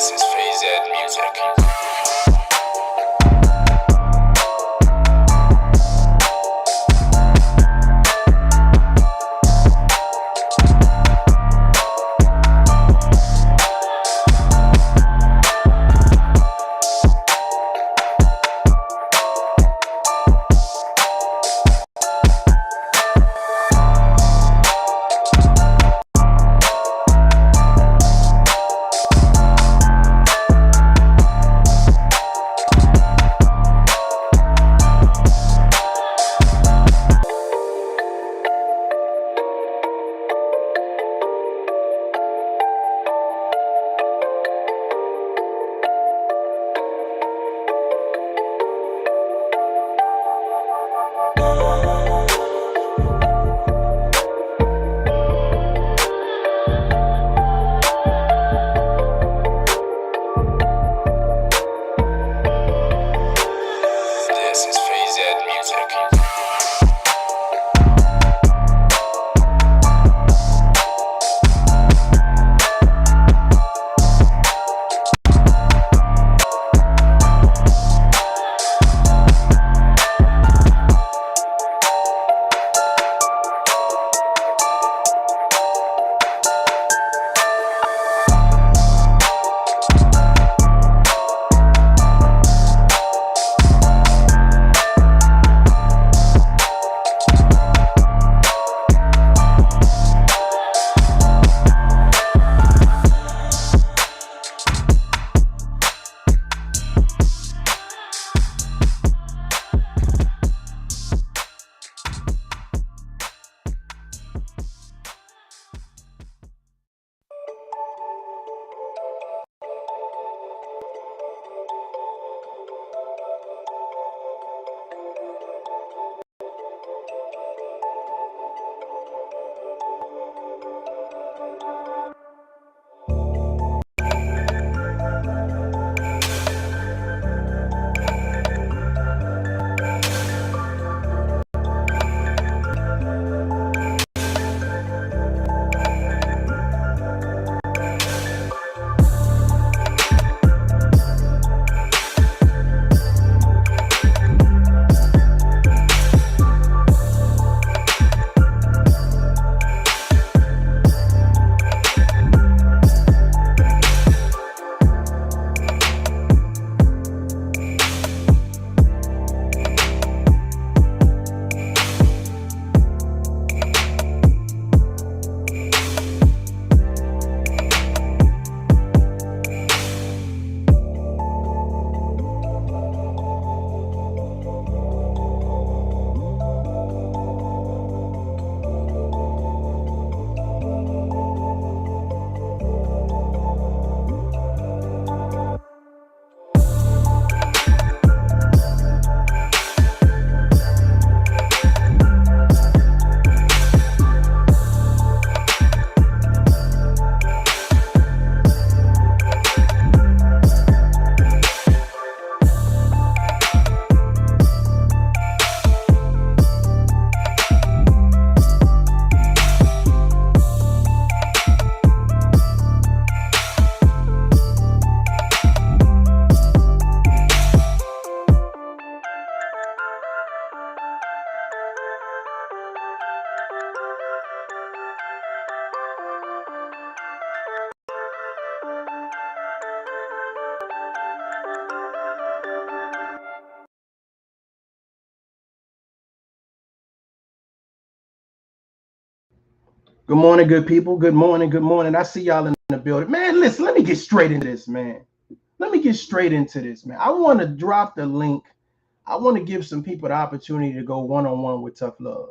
This is Phase Music. This is Phase Music. Good morning, good people. Good morning, good morning. I see y'all in the building. Man, listen, let me get straight into this, man. Let me get straight into this, man. I want to drop the link. I want to give some people the opportunity to go one-on-one with Tough Love.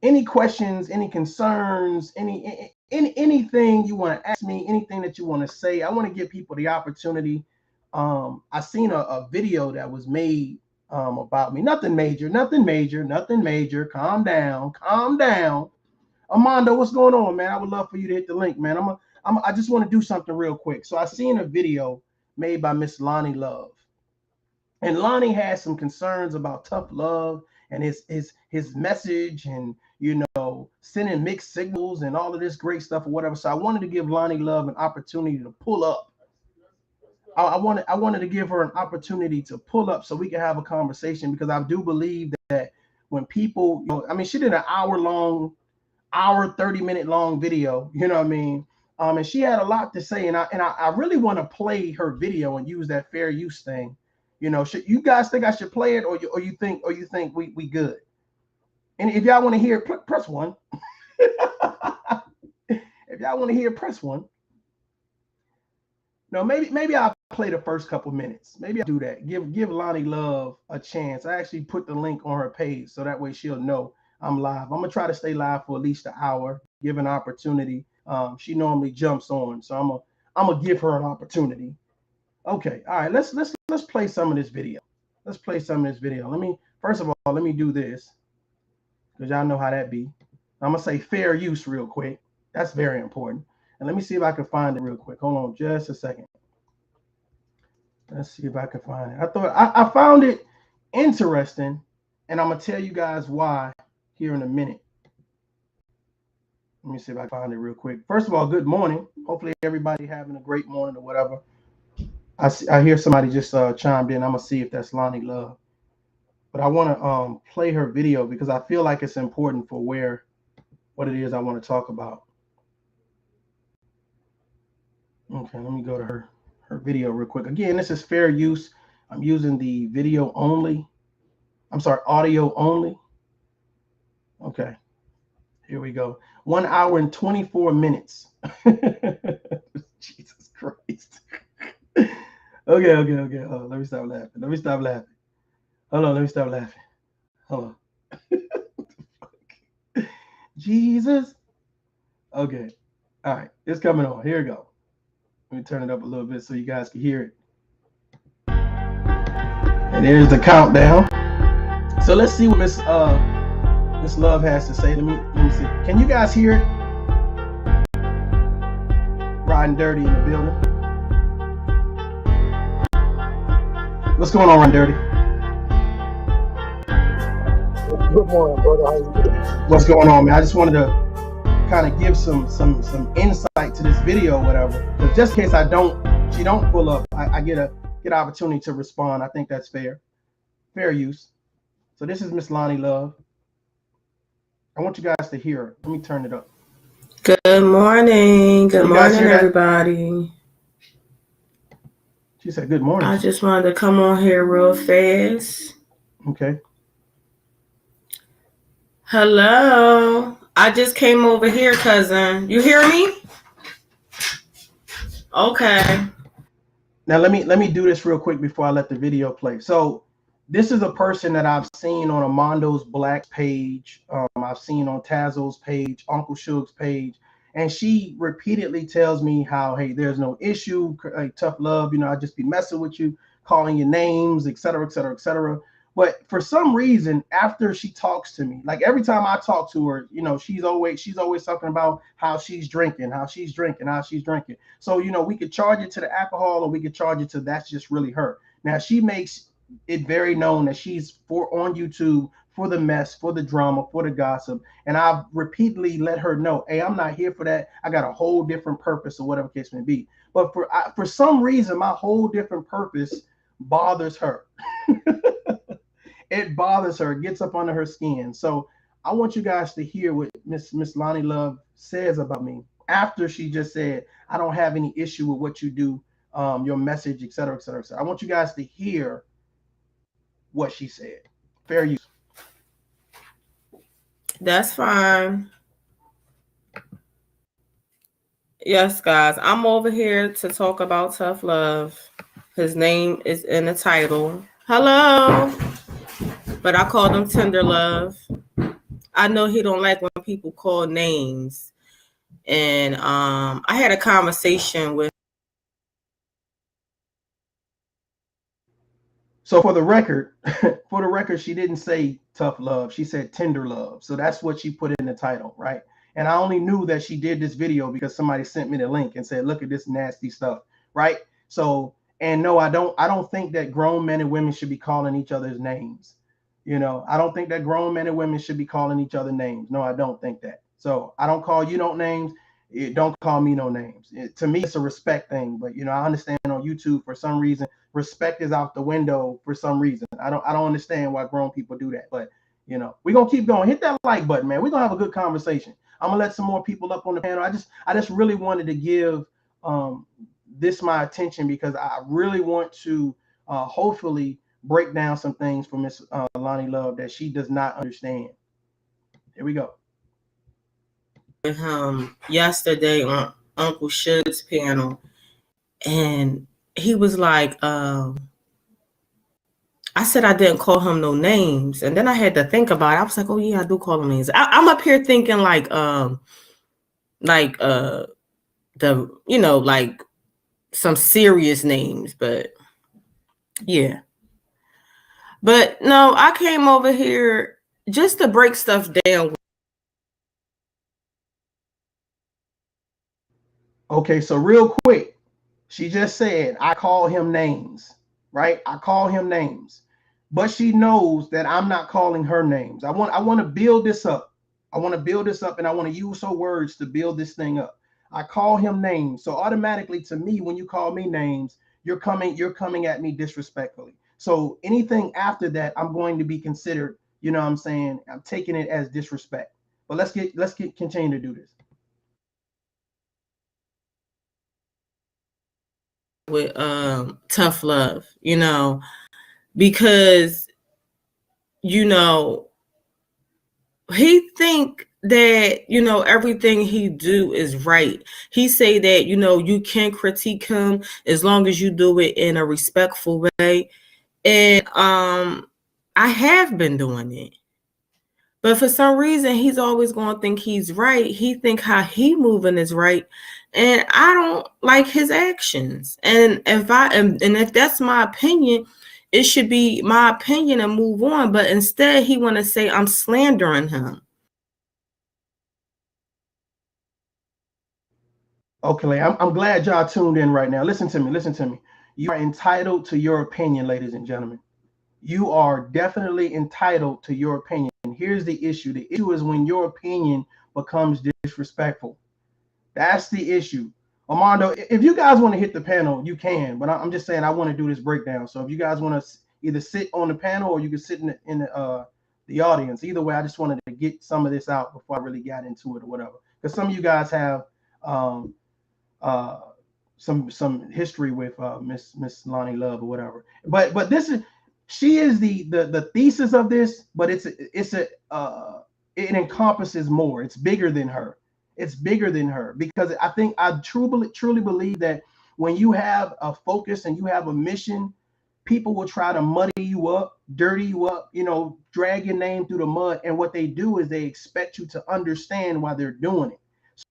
Any questions, any concerns, anything you want to ask me, anything that you want to say, I want to give people the opportunity. I seen a video that was made about me. Nothing major, nothing major, nothing major. Calm down, calm down. Armando, what's going on, man? I would love for you to hit the link, man. I just want to do something real quick. So I seen a video made by Miss Lonnie Love, and Lonnie has some concerns about Tough Love and his message, and sending mixed signals and all of this great stuff or whatever. So I wanted to give Lonnie Love an opportunity to pull up I wanted to give her an opportunity to pull up so we can have a conversation, because I do believe that when people, I mean, she did an hour 30-minute long video, you know what I mean? And she had a lot to say, and I really want to play her video and use that fair use thing. You know, should you guys think I should play it, or you think we good? And if y'all want to hear it, press one. If y'all want to hear it, press one. No, maybe I'll play the first couple minutes. Maybe I'll do that. Give Lonnie Love a chance. I actually put the link on her page so that way she'll know I'm live. I'm gonna try to stay live for at least an hour, give an opportunity. She normally jumps on, so I'm gonna give her an opportunity. Okay, all right. Let's play some of this video. Let's play some of this video. First of all, let me do this, because y'all know how that be. I'm gonna say fair use real quick. That's very important. And let me see if I can find it real quick. Hold on just a second. Let's see if I can find it. I found it interesting, and I'm gonna tell you guys why here in a minute. Let me see if I can find it real quick. First of all, good morning. Hopefully everybody having a great morning or whatever. I hear somebody just chimed in. I'm gonna see if that's Lonnie Love. But I want to play her video because I feel like it's important for what it is I want to talk about. Okay, let me go to her video real quick. Again, this is fair use. I'm using the video only. I'm sorry, audio only. Okay, here we go. 1 hour and 24 minutes. Jesus Christ. Okay. Oh, let me stop laughing. Hold on, let me stop laughing. Hold on. Jesus. Okay. All right, it's coming on. Here we go. Let me turn it up a little bit so you guys can hear it. And there's the countdown. So let's see what Miss Love has to say. Let me see. Can you guys hear it? Riding Dirty in the building. What's going on, Riding Dirty? Good morning, brother. How you doing? What's going on, man? I just wanted to kind of give some insight to this video or whatever. But just in case she don't pull up, I get an opportunity to respond. I think that's fair use. So this is Miss Lonnie Love. I want you guys to hear her. Let me turn it up. Good morning. Good morning, everybody. She said, good morning. I just wanted to come on here real fast. Okay. Hello. I just came over here, cousin. You hear me? Okay. Now let me do this real quick before I let the video play. So this is a person that I've seen on Amondo's Black page. I've seen on Tazo's page, Uncle Suge's page. And she repeatedly tells me how, hey, there's no issue, tough love, I just be messing with you, calling your names, et cetera, et cetera, et cetera. But for some reason, after she talks to me, like every time I talk to her, she's always talking about how she's drinking. So, we could charge it to the alcohol, or we could charge it to that's just really her. Now, she makes it very known that she's on YouTube for the mess, for the drama, for the gossip. And I've repeatedly let her know, hey, I'm not here for that. I got a whole different purpose, or whatever case may be. But for some reason, my whole different purpose bothers her. It bothers her, gets up under her skin. So I want you guys to hear what Miss Lonnie Love says about me after she just said, I don't have any issue with what you do, your message, et cetera, et cetera, et cetera. I want you guys to hear what she said. Fair use. That's fine. Yes, guys. I'm over here to talk about tough love. His name is in the title. Hello. But I called him Tender Love. I know he don't like when people call names. And I had a conversation with. So for the record, she didn't say tough love. She said tender love. So that's what she put in the title, right? And I only knew that she did this video because somebody sent me the link and said, look at this nasty stuff, right? So, and no, I don't think that grown men and women should be calling each other's names. I don't think that grown men and women should be calling each other names. No, I don't think that. So I don't call you no names. don't call me no names. To me, it's a respect thing. But I understand on YouTube for some reason respect is out the window for some reason. I don't understand why grown people do that. But we're gonna keep going. Hit that like button, man. We're gonna have a good conversation. I'm gonna let some more people up on the panel. I just really wanted to give this my attention because I really want to hopefully break down some things for Miss Lonnie Love that she does not understand. Here we go. Yesterday on Uncle Suge's panel, and he was like, I said I didn't call him no names, and then I had to think about it. I was like, oh yeah, I do call him names. I'm up here thinking like the like some serious names, but yeah. But no, I came over here just to break stuff down. Okay, so real quick, she just said I call him names, right? I call him names, but she knows that I'm not calling her names. I want to build this up. I want to build this up, and I want to use her words to build this thing up. I call him names, so automatically to me, when you call me names, you're coming at me disrespectfully. So anything after that, I'm going to be considered. You know what I'm saying? I'm taking it as disrespect. But let's continue to do this. With Tough Love, because he think that everything he do is right. He say that you can critique him as long as you do it in a respectful way, and I have been doing it, but for some reason he's always going to think he's right. He think how he moving is right, and I don't like his actions. And if that's my opinion, it should be my opinion and move on. But instead, he want to say I'm slandering him. Okay, I'm glad y'all tuned in right now. Listen to me. You are entitled to your opinion, ladies and gentlemen. You are definitely entitled to your opinion. Here's the issue. The issue is when your opinion becomes disrespectful. That's the issue. Armando, if you guys want to hit the panel, you can. But I'm just saying I want to do this breakdown. So if you guys want to either sit on the panel or you can sit in the audience. Either way, I just wanted to get some of this out before I really got into it or whatever. Because some of you guys have some history with Miss Lonnie Love or whatever. But she is the thesis of this, but it encompasses more. It's bigger than her. It's bigger than her, because I truly believe that when you have a focus and you have a mission, people will try to muddy you up, dirty you up, drag your name through the mud. And what they do is they expect you to understand why they're doing it.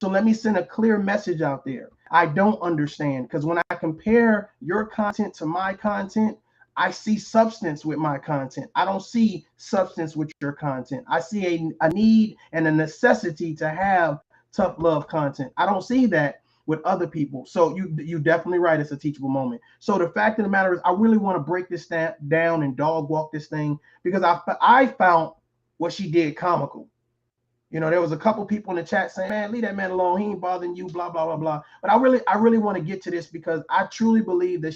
So let me send a clear message out there. I don't understand, because when I compare your content to my content, I see substance with my content. I don't see substance with your content. I see a need and a necessity to have Tough Love content. I don't see that with other people. So you definitely right. It's a teachable moment. So the fact of the matter is, I really want to break this down and dog walk this thing, because I found what she did comical. There was a couple people in the chat saying, man, leave that man alone. He ain't bothering you, blah, blah, blah, blah. But I really want to get to this, because I truly believe that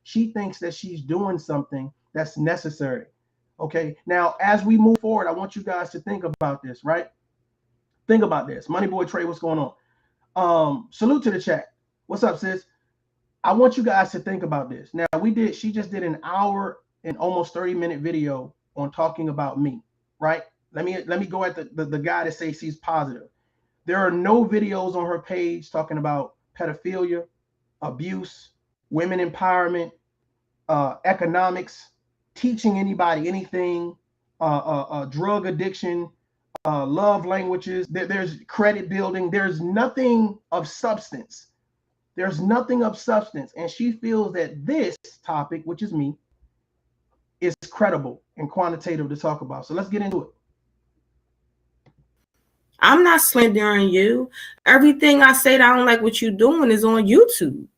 she thinks that she's doing something that's necessary. Okay. Now, as we move forward, I want you guys to think about this, right? Think about this. Money Boy Trey, what's going on? Salute to the chat. What's up, sis? I want you guys to think about this. Now, she just did an hour and almost 30-minute video on talking about me, right? Let me go at the guy that says she's positive. There are no videos on her page talking about pedophilia, abuse, women empowerment, economics, teaching anybody anything, drug addiction, love languages. There's credit building. There's nothing of substance. There's nothing of substance. And she feels that this topic, which is me, is credible and quantitative to talk about. So let's get into it. I'm not slandering you. Everything I say that I don't like what you're doing is on YouTube.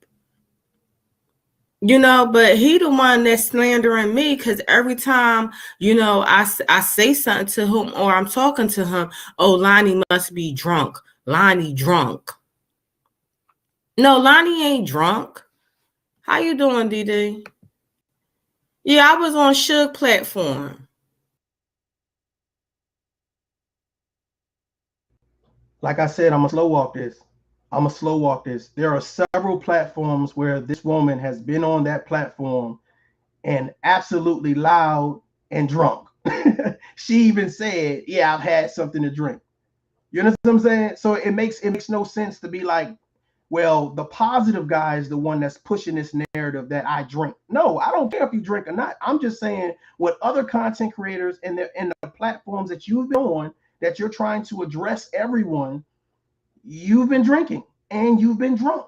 But he the one that's slandering me, because every time, I say something to him or I'm talking to him, oh, Lonnie must be drunk. Lonnie drunk. No, Lonnie ain't drunk. How you doing, DD? Yeah, I was on Suge platform. Like I said, I'm gonna slow walk this. I'm gonna slow walk this. There are several platforms where this woman has been on that platform and absolutely loud and drunk. She even said, "Yeah, I've had something to drink." You know what I'm saying? So it makes no sense to be like, well, the positive guy is the one that's pushing this narrative that I drink. No, I don't care if you drink or not. I'm just saying what other content creators and the platforms that you've been on, that you're trying to address everyone, you've been drinking and you've been drunk.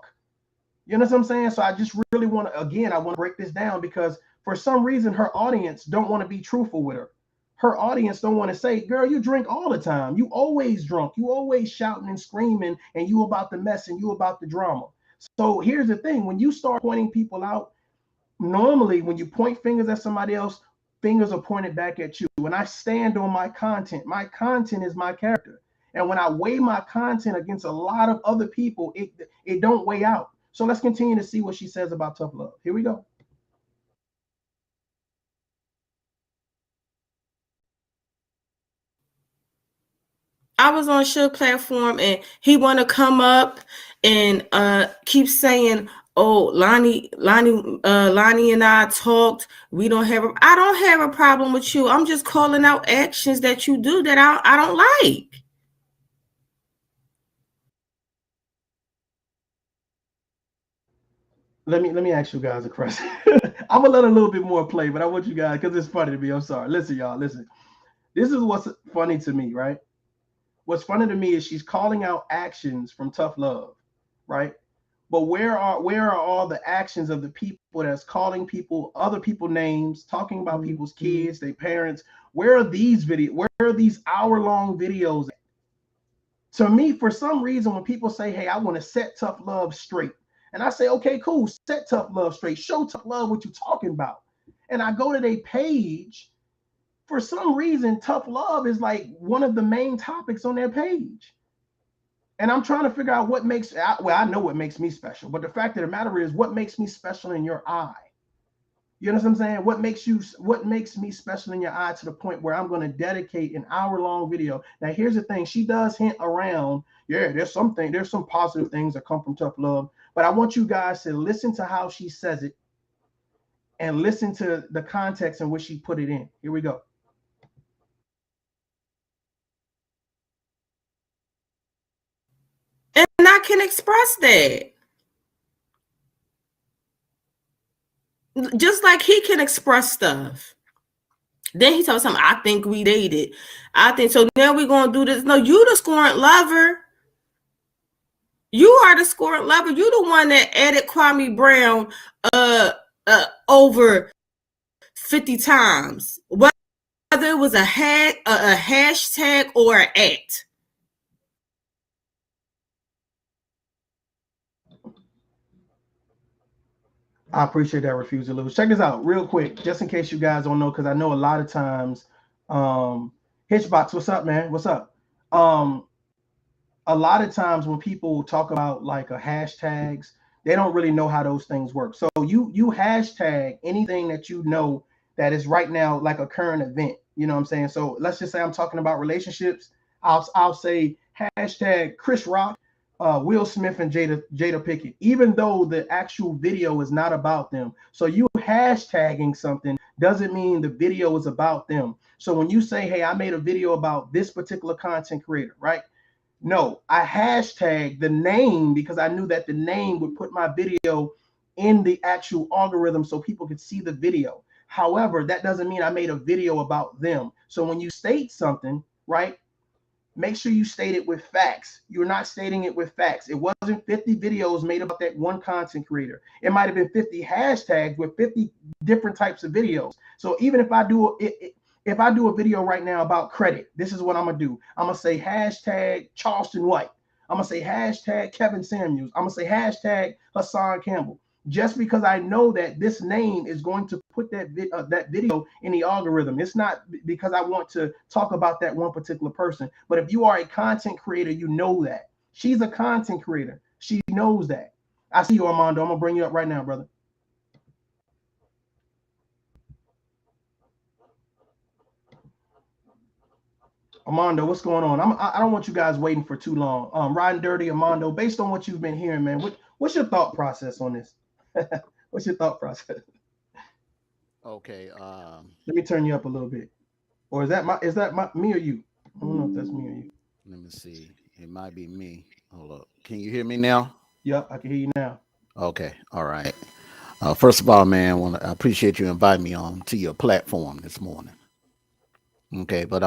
You know what I'm saying? So I just really want to, again, I want to break this down because for some reason her audience don't want to be truthful with her. Her audience don't want to say, girl, you drink all the time. You always drunk. You always shouting and screaming and you about the mess and you about the drama. So here's the thing. When you start pointing people out, normally when you point fingers at somebody else, fingers are pointed back at you. When I stand on my content is my character. And when I weigh my content against a lot of other people, it don't weigh out. So let's continue to see what she says about tough love. Here we go. I was on Suge platform and he want to come up and keep saying, "Oh, Lonnie and I talked. I don't have a problem with you. I'm just calling out actions that you do that I don't like." Let me ask you guys a question. I'm gonna let a little bit more play, but I want you guys, because it's funny to me. I'm sorry. Listen, y'all, listen. This is what's funny to me, right? What's funny to me is she's calling out actions from tough love, right? But where are all the actions of the people that's calling people other people names, talking about people's kids, their parents? Where are these videos? Where are these hour-long videos? To me, for some reason, when people say, "Hey, I want to set tough love straight," and I say, "Okay, cool, set tough love straight. Show tough love what you're talking about," and I go to their page, for some reason, tough love is like one of the main topics on their page. And I'm trying to figure out what makes, well, I know what makes me special, but the fact of the matter is, what makes me special in your eye? You know what I'm saying? What makes me special in your eye to the point where I'm going to dedicate an hour-long video? Now, here's the thing. She does hint around, yeah, there's some positive things that come from tough love, but I want you guys to listen to how she says it and listen to the context in which she put it in. Here we go. And I can express that. Just like he can express stuff. Then he told something, "I think we dated. I think so. Now we're going to do this." No, you the scorned lover. You are the scorned lover. You the one that added Kwame Brown over 50 times. Whether it was a hashtag or an at. I appreciate that, Refuse to Lose. Check this out real quick, just in case you guys don't know, because I know a lot of times, Hitchbox, what's up, man? What's up? A lot of times when people talk about like a hashtags, they don't really know how those things work. So you hashtag anything that you know that is right now like a current event. You know what I'm saying? So let's just say I'm talking about relationships. I'll say hashtag Chris Rock, Will Smith, and Jada Pinkett, even though the actual video is not about them. So you hashtagging something doesn't mean the video is about them. So when you say, "Hey, I made a video about this particular content creator," right? No, I hashtag the name because I knew that the name would put my video in the actual algorithm so people could see the video. However, that doesn't mean I made a video about them. So when you state something, right, make sure you state it with facts. You're not stating it with facts. It wasn't 50 videos made about that one content creator. It might have been 50 hashtags with 50 different types of videos. So even if I do if I do a video right now about credit, this is what I'm gonna do. I'm gonna say hashtag Charleston White. I'm gonna say hashtag Kevin Samuels. I'm gonna say hashtag Hassan Campbell. Just because I know that this name is going to put that video in the algorithm. It's not because I want to talk about that one particular person. But if you are a content creator, you know that. She's a content creator. She knows that. I see you, Armando. I'm gonna bring you up right now, brother. Armando, what's going on? I don't want you guys waiting for too long. Riding Dirty, Armando, based on what you've been hearing, man, what's your thought process on this? What's your thought process? Okay. Let me turn you up a little bit. Or is that me or you? I don't know if that's me or you. Let me see. It might be me. Hold up. Can you hear me now? Yep, I can hear you now. Okay. All right. First of all, man, I appreciate you inviting me on to your platform this morning. Okay, but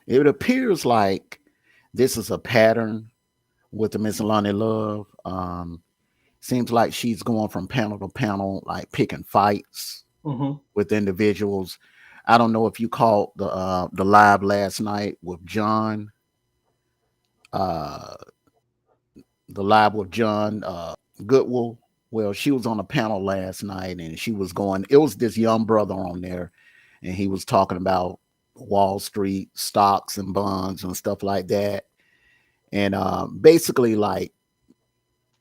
it appears like this is a pattern with the Miss Lonnie Love. Seems like she's going from panel to panel, like picking fights with individuals. I don't know if you caught the live last night with John. The live with John Goodwill. Well, she was on a panel last night, and she was going. It was this young brother on there, and he was talking about Wall Street stocks and bonds and stuff like that, and basically like,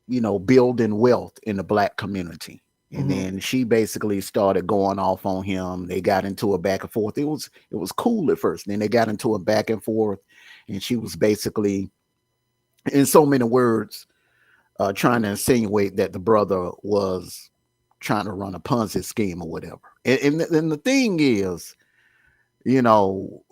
you know, building wealth in the Black community. And then she basically started going off on him. They got into a back and forth. It was cool at first. Then they got into a back and forth, and she was basically, in so many words, trying to insinuate that the brother was trying to run a Ponzi scheme or whatever. And the thing is, you know,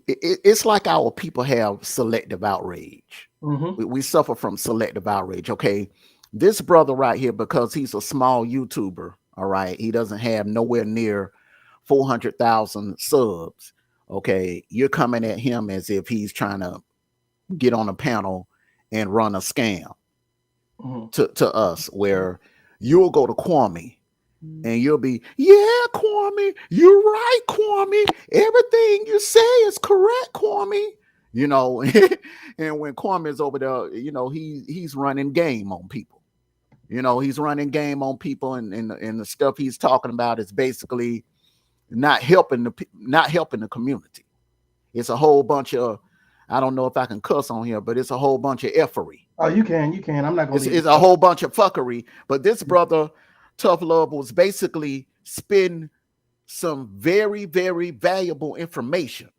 it's like our people have selective outrage. We suffer from selective outrage. Okay. This brother right here, because he's a small YouTuber, all right, he doesn't have nowhere near 400,000 subs. Okay. You're coming at him as if he's trying to get on a panel and run a scam to us, where you'll go to Kwame and you'll be, yeah, Kwame, you're right, Kwame. Everything you say is correct, Kwame. You know, and when Kwame is over there, you know, he's running game on people. You know, he's running game on people, and the stuff he's talking about is basically not helping the community. It's a whole bunch of, I don't know if I can cuss on here, but it's a whole bunch of effery. Oh, you can. I'm not going to. It's a whole bunch of fuckery. But this brother, Tough Love, was basically spitting some very, very valuable information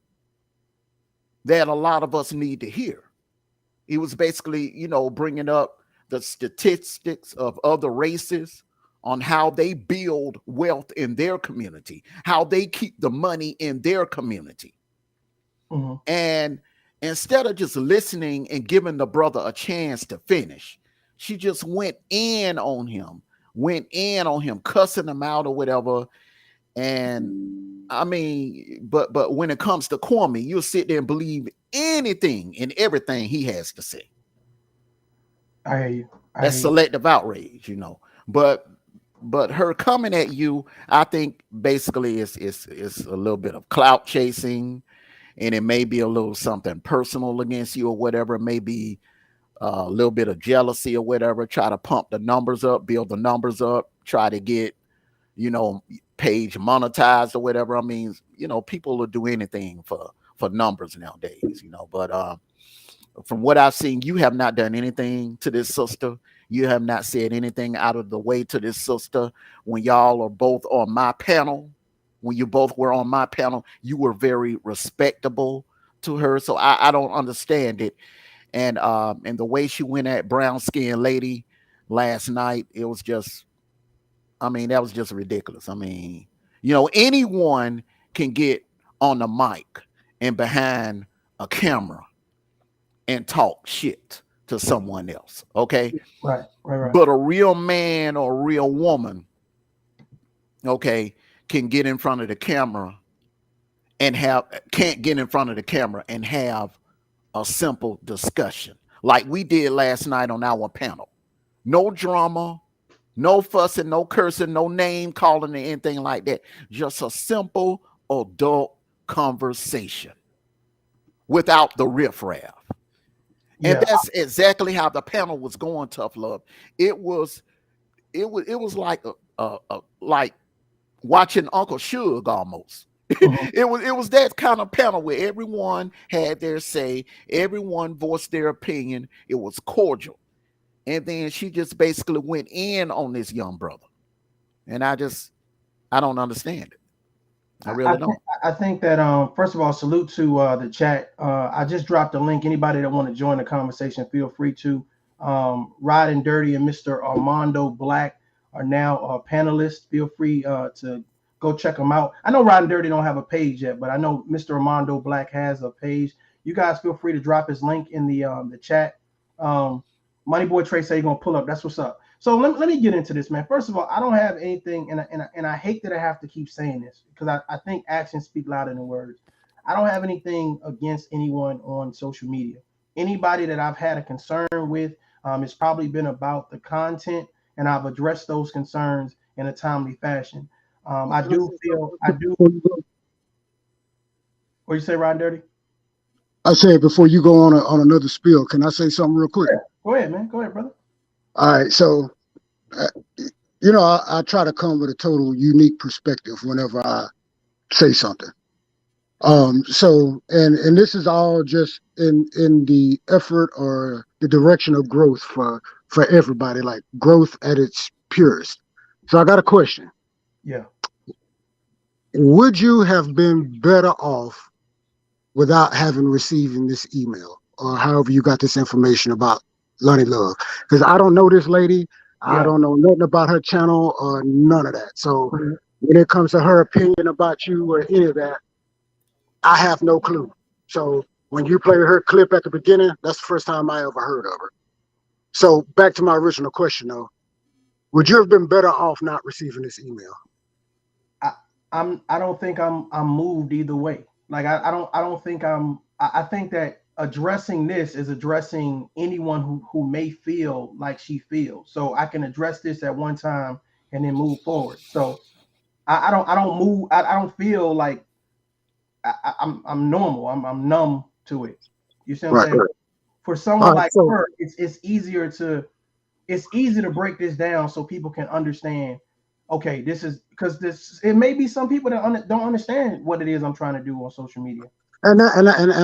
that a lot of us need to hear. He was basically, you know, bringing up the statistics of other races on how they build wealth in their community, how they keep the money in their community. And instead of just listening and giving the brother a chance to finish, she just went in on him, cussing him out or whatever. And I mean, but when it comes to Kwame, you'll sit there and believe anything and everything he has to say. I hear you. That's selective outrage, you know. But her coming at you, I think basically it's a little bit of clout chasing, and it may be a little something personal against you or whatever. It may be a little bit of jealousy or whatever. Try to pump the numbers up, build the numbers up, try to get, you know, page monetized or whatever. I mean, you know, people will do anything for numbers nowadays, you know. But from what I've seen, you have not done anything to this sister. You have not said anything out of the way to this sister. When y'all are both on my panel, when you both were on my panel, you were very respectable to her. So I don't understand it. And the way she went at brown skinned lady last night, it was just, I mean, that was just ridiculous. I mean, you know, anyone can get on the mic and behind a camera and talk shit to someone else. Okay. Right. But a real man or a real woman, okay, can get in front of the camera and can't get in front of the camera and have a simple discussion like we did last night on our panel. No drama, no fussing, no cursing, no name calling or anything like that. Just a simple adult conversation without the riffraff. And that's exactly how the panel was going, Tough Love. It was like like watching Uncle Suge almost. It was that kind of panel where everyone had their say, everyone voiced their opinion. It was cordial. And then she just basically went in on this young brother. And I don't understand it. I really don't. I think that first of all, salute to the chat. I just dropped a link. Anybody that want to join the conversation, feel free to. Riding Dirty and Mr. Armando Black are now panelists. Feel free to go check them out. I know Riding Dirty don't have a page yet, but I know Mr. Armando Black has a page. You guys feel free to drop his link in the chat. Money Boy Trey say you're gonna pull up. That's what's up. So let me get into this, man. First of all, I don't have anything, and I hate that I have to keep saying this because I think actions speak louder than words. I don't have anything against anyone on social media. Anybody that I've had a concern with, it's probably been about the content, and I've addressed those concerns in a timely fashion. I do. What you say, Ron Dirty? I said before you go on another spiel, can I say something real quick? Go ahead, man. Go ahead, brother. All right, so I try to come with a total unique perspective whenever I say something. So this is all just in the effort or the direction of growth for everybody, like growth at its purest. So I got a question. Yeah. Would you have been better off without having receiving this email or however you got this information about Lonnie Love? Because I don't know this lady. Yeah. I don't know nothing about her channel or none of that. So when it comes to her opinion about you or any of that, I have no clue. So when you play her clip at the beginning, that's the first time I ever heard of her. So back to my original question though, would you have been better off not receiving this email? I don't think I'm moved either way. Like I think that addressing this is addressing anyone who may feel like she feels. So I can address this at one time and then move forward. So I don't feel like I'm normal. I'm numb to it. You see what I'm saying? Right. For someone like her, it's easier to break this down so people can understand. Okay, this is because it may be some people that don't understand what it is I'm trying to do on social media. And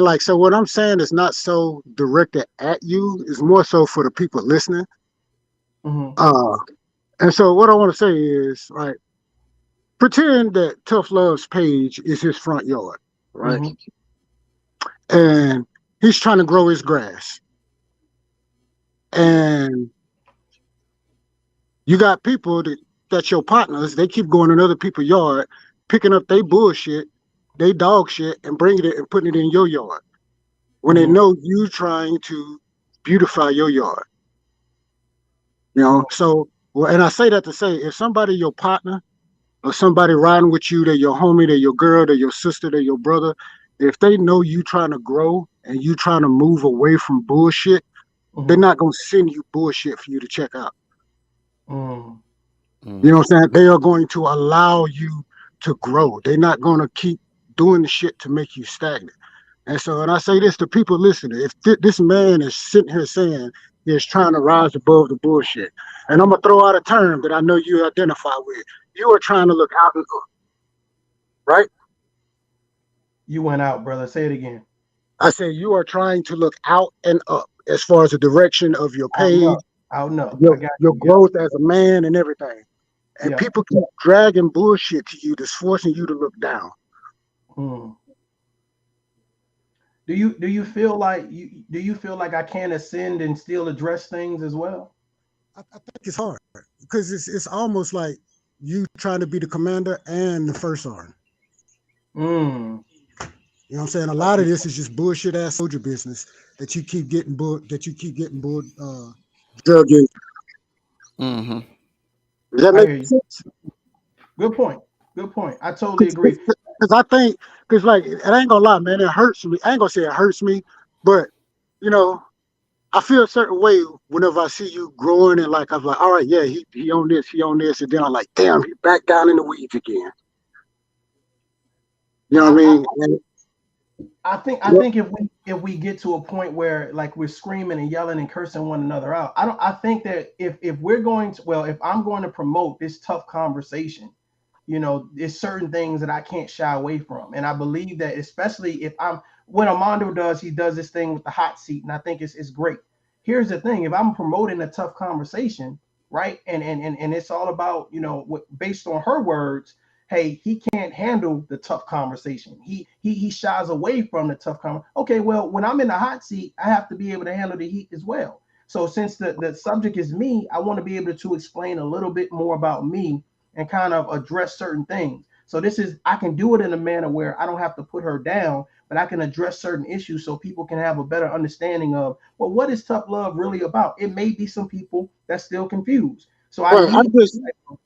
like, so what I'm saying is not so directed at you, it's more so for the people listening. Mm-hmm. And so what I want to say is, right, pretend that Tough Love's page is his front yard, right? Mm-hmm. And he's trying to grow his grass. And you got people that's your partners, they keep going in other people's yard, picking up their bullshit, they dog shit, and bringing it and putting it in your yard when they know you trying to beautify your yard. You know, so, well, and I say that to say, if somebody, your partner, or somebody riding with you, they're your homie, they're your girl, they're your sister, they're your brother, if they know you trying to grow and you trying to move away from bullshit, they're not going to send you bullshit for you to check out. You know what I'm saying? They are going to allow you to grow. They're not going to keep doing the shit to make you stagnant. And so, and I say this to people listening, if this man is sitting here saying he's trying to rise above the bullshit, and I'm going to throw out a term that I know you identify with, you are trying to look out and up, right? You went out, brother. Say it again. I say you are trying to look out and up as far as the direction of your page, your growth as a man and everything. And people keep dragging bullshit to you that's forcing you to look down. Do you feel like I can ascend and still address things as well? I think it's hard because it's almost like you trying to be the commander and the first sergeant. You know what I'm saying? A lot of this is just bullshit ass soldier business that you keep getting drug in. Mm-hmm. Does that make sense? Good point. I totally agree. Because I think, like, it ain't gonna lie, man, it hurts me. I ain't gonna say it hurts me, but you know, I feel a certain way whenever I see you growing and like I'm like, all right, yeah, he on this, and then I'm like, damn, he back down in the weeds again. You know what I mean? I think if we get to a point where like we're screaming and yelling and cursing one another out, I think that if we're going to, well, if I'm going to promote this tough conversation, you know, there's certain things that I can't shy away from. And I believe that especially if what Armando does, he does this thing with the hot seat, and I think it's great. here's the thing: if I'm promoting a tough conversation, right, and it's all about, you know, what, based on her words, hey, he can't handle the tough conversation. He shies away from the tough conversation. Okay, well, when I'm in the hot seat, I have to be able to handle the heat as well. So since the subject is me, I want to be able to explain a little bit more about me and kind of address certain things. So this is, I can do it in a manner where I don't have to put her down, but I can address certain issues so people can have a better understanding of, well, what is tough love really about? It may be some people that's still confused. So I Well, need,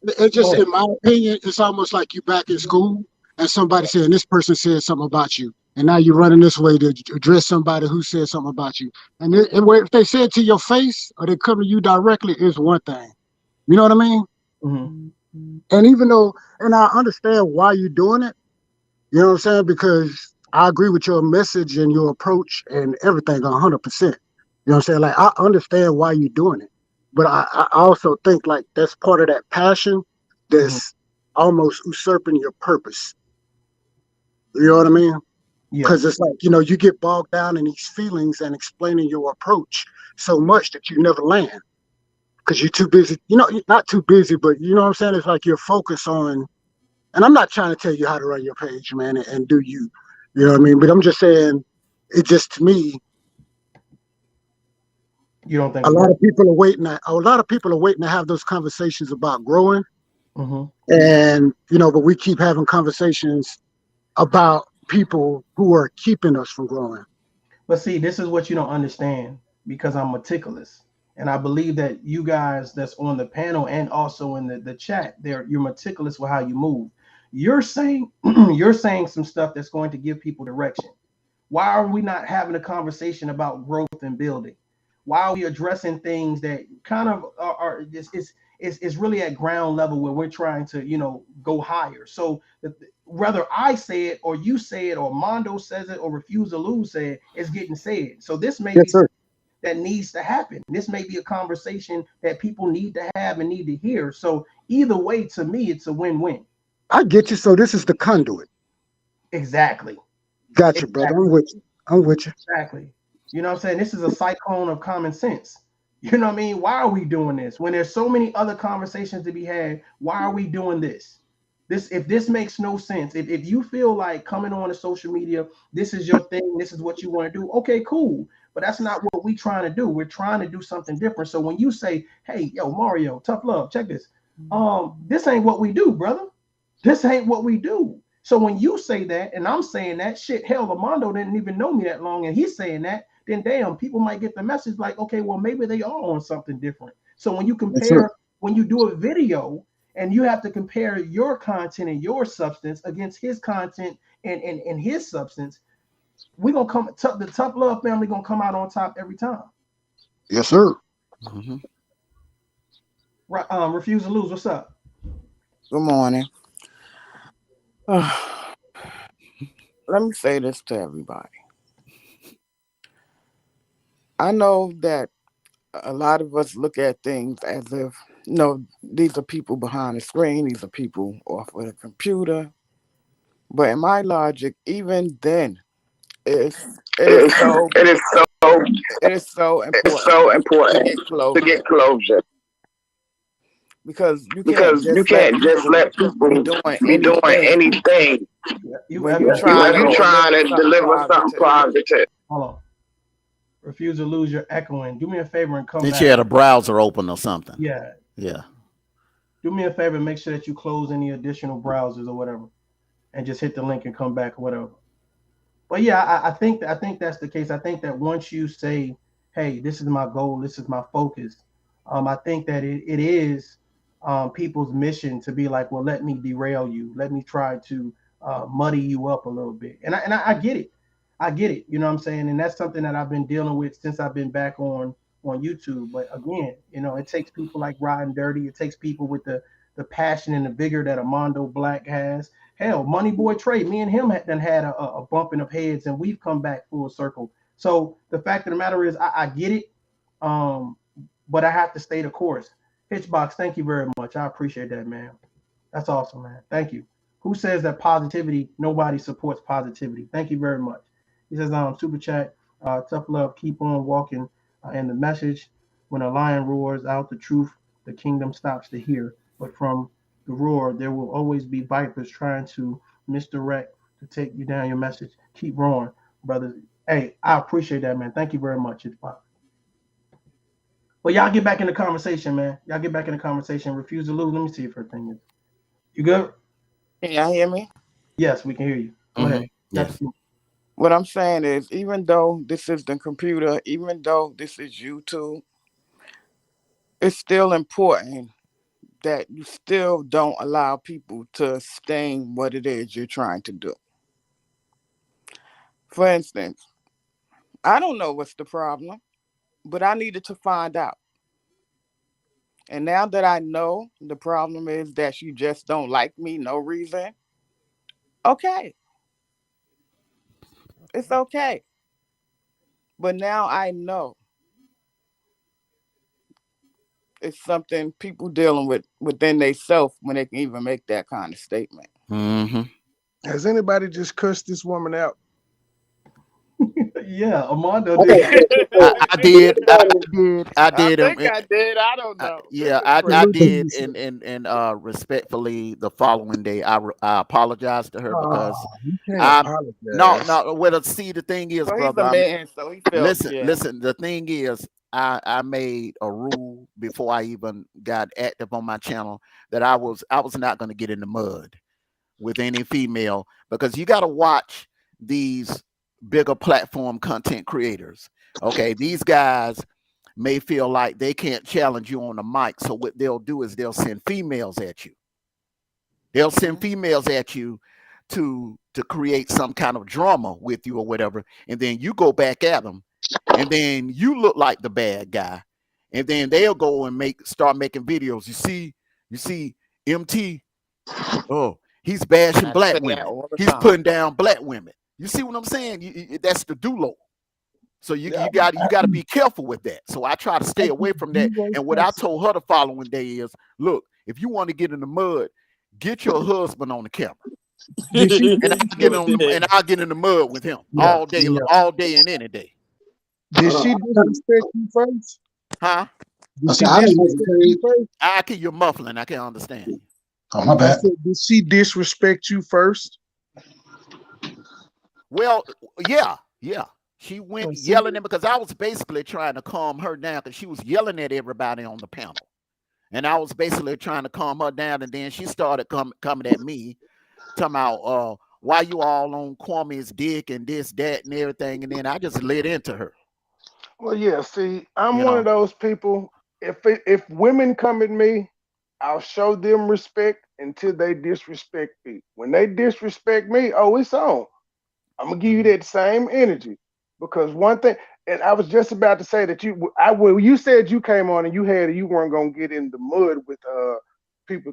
it's just in my opinion, it's almost like you back in school and somebody saying this person said something about you, and now you're running this way to address somebody who said something about you. And if they say it to your face or they come to you directly, is one thing. You know what I mean? Mhm. And even though, and I understand why you're doing it, you know what I'm saying? Because I agree with your message and your approach and everything 100%. You know what I'm saying? Like, I understand why you're doing it. But I also think like that's part of that passion that's almost usurping your purpose. You know what I mean? Yeah. Because it's like, you know, you get bogged down in these feelings and explaining your approach so much that you never land because you're too busy. You know, you're not too busy, but you know what I'm saying? It's like you're focused on, and I'm not trying to tell you how to run your page, man, and do you. You know what I mean? But I'm just saying, it just to me, You don't think a I'm lot right? of people are waiting. A lot of people are waiting to have those conversations about growing, Mm-hmm. and you know, but we keep having conversations about people who are keeping us from growing. But see, this is what you don't understand, because I'm meticulous. And I believe that you guys that's on the panel and also in the chat, there you're meticulous with how you move. You're saying you're saying some stuff that's going to give people direction. Why are we not having a conversation about growth and building? Why are we addressing things that kind of are is really at ground level where we're trying to, you know, go higher? So whether I say it or you say it or Mondo says it or Refuse to Lose say it, it's getting said. So this may be Yes, sir. something that needs to happen. This may be a conversation that people need to have and need to hear. So either way, to me, it's a win-win. I get you. So this is the conduit. Exactly. Got you, brother. I'm Exactly. with you. I'm with you. Exactly. You know what I'm saying? This is a cyclone of common sense. You know what I mean? Why are we doing this? When there's so many other conversations to be had, why are we doing this? If this makes no sense, if you feel like coming on to social media, this is your thing, this is what you want to do, okay, cool. But that's not what we're trying to do. We're trying to do something different. So when you say, hey, yo, Mario, tough love, check this. This ain't what we do, brother. This ain't what we do. So when you say that, and I'm saying that, shit, hell, Lamondo didn't even know me that long, and he's saying that, then damn, people might get the message like, okay, well, maybe they are on something different. So when you Yes, sir. compare, when you do a video and you have to compare your content and your substance against his content and his substance, we're gonna come, the Tough Love family gonna come out on top every time. Yes, sir. Mhm. Right? Refuse to Lose. What's up? Good morning. Let me say this to everybody. I know that a lot of us look at things as if, you know, these are people behind the screen, these are people off of the computer. But in my logic, even then, it's, it is It's, so it is so it is so it's important so to important get to get closure closure, because you can't because you just let can't just people let be people doing be doing anything anything Yeah, you when you're echo. trying when to you're trying deliver to something deliver something positive. positive. Hold on. Refuse to Lose. You're echoing. Do me a favor and come Then she back. had a browser open or something. Yeah. Yeah. Do me a favor and make sure that you close any additional browsers or whatever, and just hit the link and come back or whatever. But yeah, I think that's the case. I think that once you say, "Hey, this is my goal, this is my focus," I think that it is people's mission to be like, "Well, let me derail you, let me try to muddy you up a little bit," and I get it, I get it. You know what I'm saying? And that's something that I've been dealing with since I've been back on YouTube. But again, you know, it takes people like Riding Dirty. It takes people with the passion and the vigor that Armando Black has. Hell, Money Boy Trey, me and him had a bumping of heads, and we've come back full circle. So the fact of the matter is, I get it, um, but I have to stay the course. Hitchbox, thank you very much. I appreciate that, man. That's awesome, man. Thank you. Who says that positivity? Nobody supports positivity. Thank you very much. He says, super chat, tough love, keep on walking. And the message: when a lion roars out the truth, the kingdom stops to hear. But from the roar, there will always be vipers trying to misdirect to take you down your message. Keep roaring, brothers. Hey, I appreciate that, man. Thank you very much. It's fine. Well, y'all get back in the conversation, man. Y'all get back in the conversation. Refuse to lose. Let me see if her thing is. You good? Can y'all hear me? Yes, we can hear you. Go ahead. Yes. What I'm saying is, even though this is the computer, even though this is YouTube, it's still important that you still don't allow people to stain what it is you're trying to do. For instance, I don't know what's the problem, but I needed to find out. And now that I know the problem is that you just don't like me, no reason, okay, it's okay. But now I know it's something people dealing with within themselves when they can even make that kind of statement. Mm-hmm. Has anybody just cursed this woman out? Yeah, Armando did. I did. I did. I think I did. I don't know. Yeah, This is I crazy. did, and respectfully, the following day, I apologized to her because You can't I no. apologize. Well, see, the thing is, Well, he's brother, a man, so he felt, listen. yeah. The thing is, I made a rule before I even got active on my channel that I was not going to get in the mud with any female, because you got to watch these bigger platform content creators. Okay, these guys may feel like they can't challenge you on the mic, so what they'll do is they'll send females at you. They'll send females at you to create some kind of drama with you or whatever, and then you go back at them, and then you look like the bad guy, and then they'll go and start making videos. You see, MT. Oh, he's bashing I black say that women. all the He's time. putting down black women. You see what I'm saying? That's the dulo. So you got to be careful with that. So I try to stay away from that. And what I told her the following day is, look, if you want to get in the mud, get your husband on the camera, and I'll get in the mud with him all day and any day. Did she disrespect you first? Huh? Did she disrespect you first? I keep you muffling. I can't understand you. Oh, my I bad. said, did she disrespect you first? Well, yeah. She went yelling at, because I was basically trying to calm her down, because she was yelling at everybody on the panel. And I was basically trying to calm her down, and then she started coming at me, talking about why you all on Kwame's dick and this, that, and everything. And then I just lit into her. Well, yeah. See, I'm one of those people. If women come at me, I'll show them respect until they disrespect me. When they disrespect me, oh, it's on. I'm gonna give you that same energy, because one thing, and I was just about to say that you said you came on and you weren't gonna get in the mud with people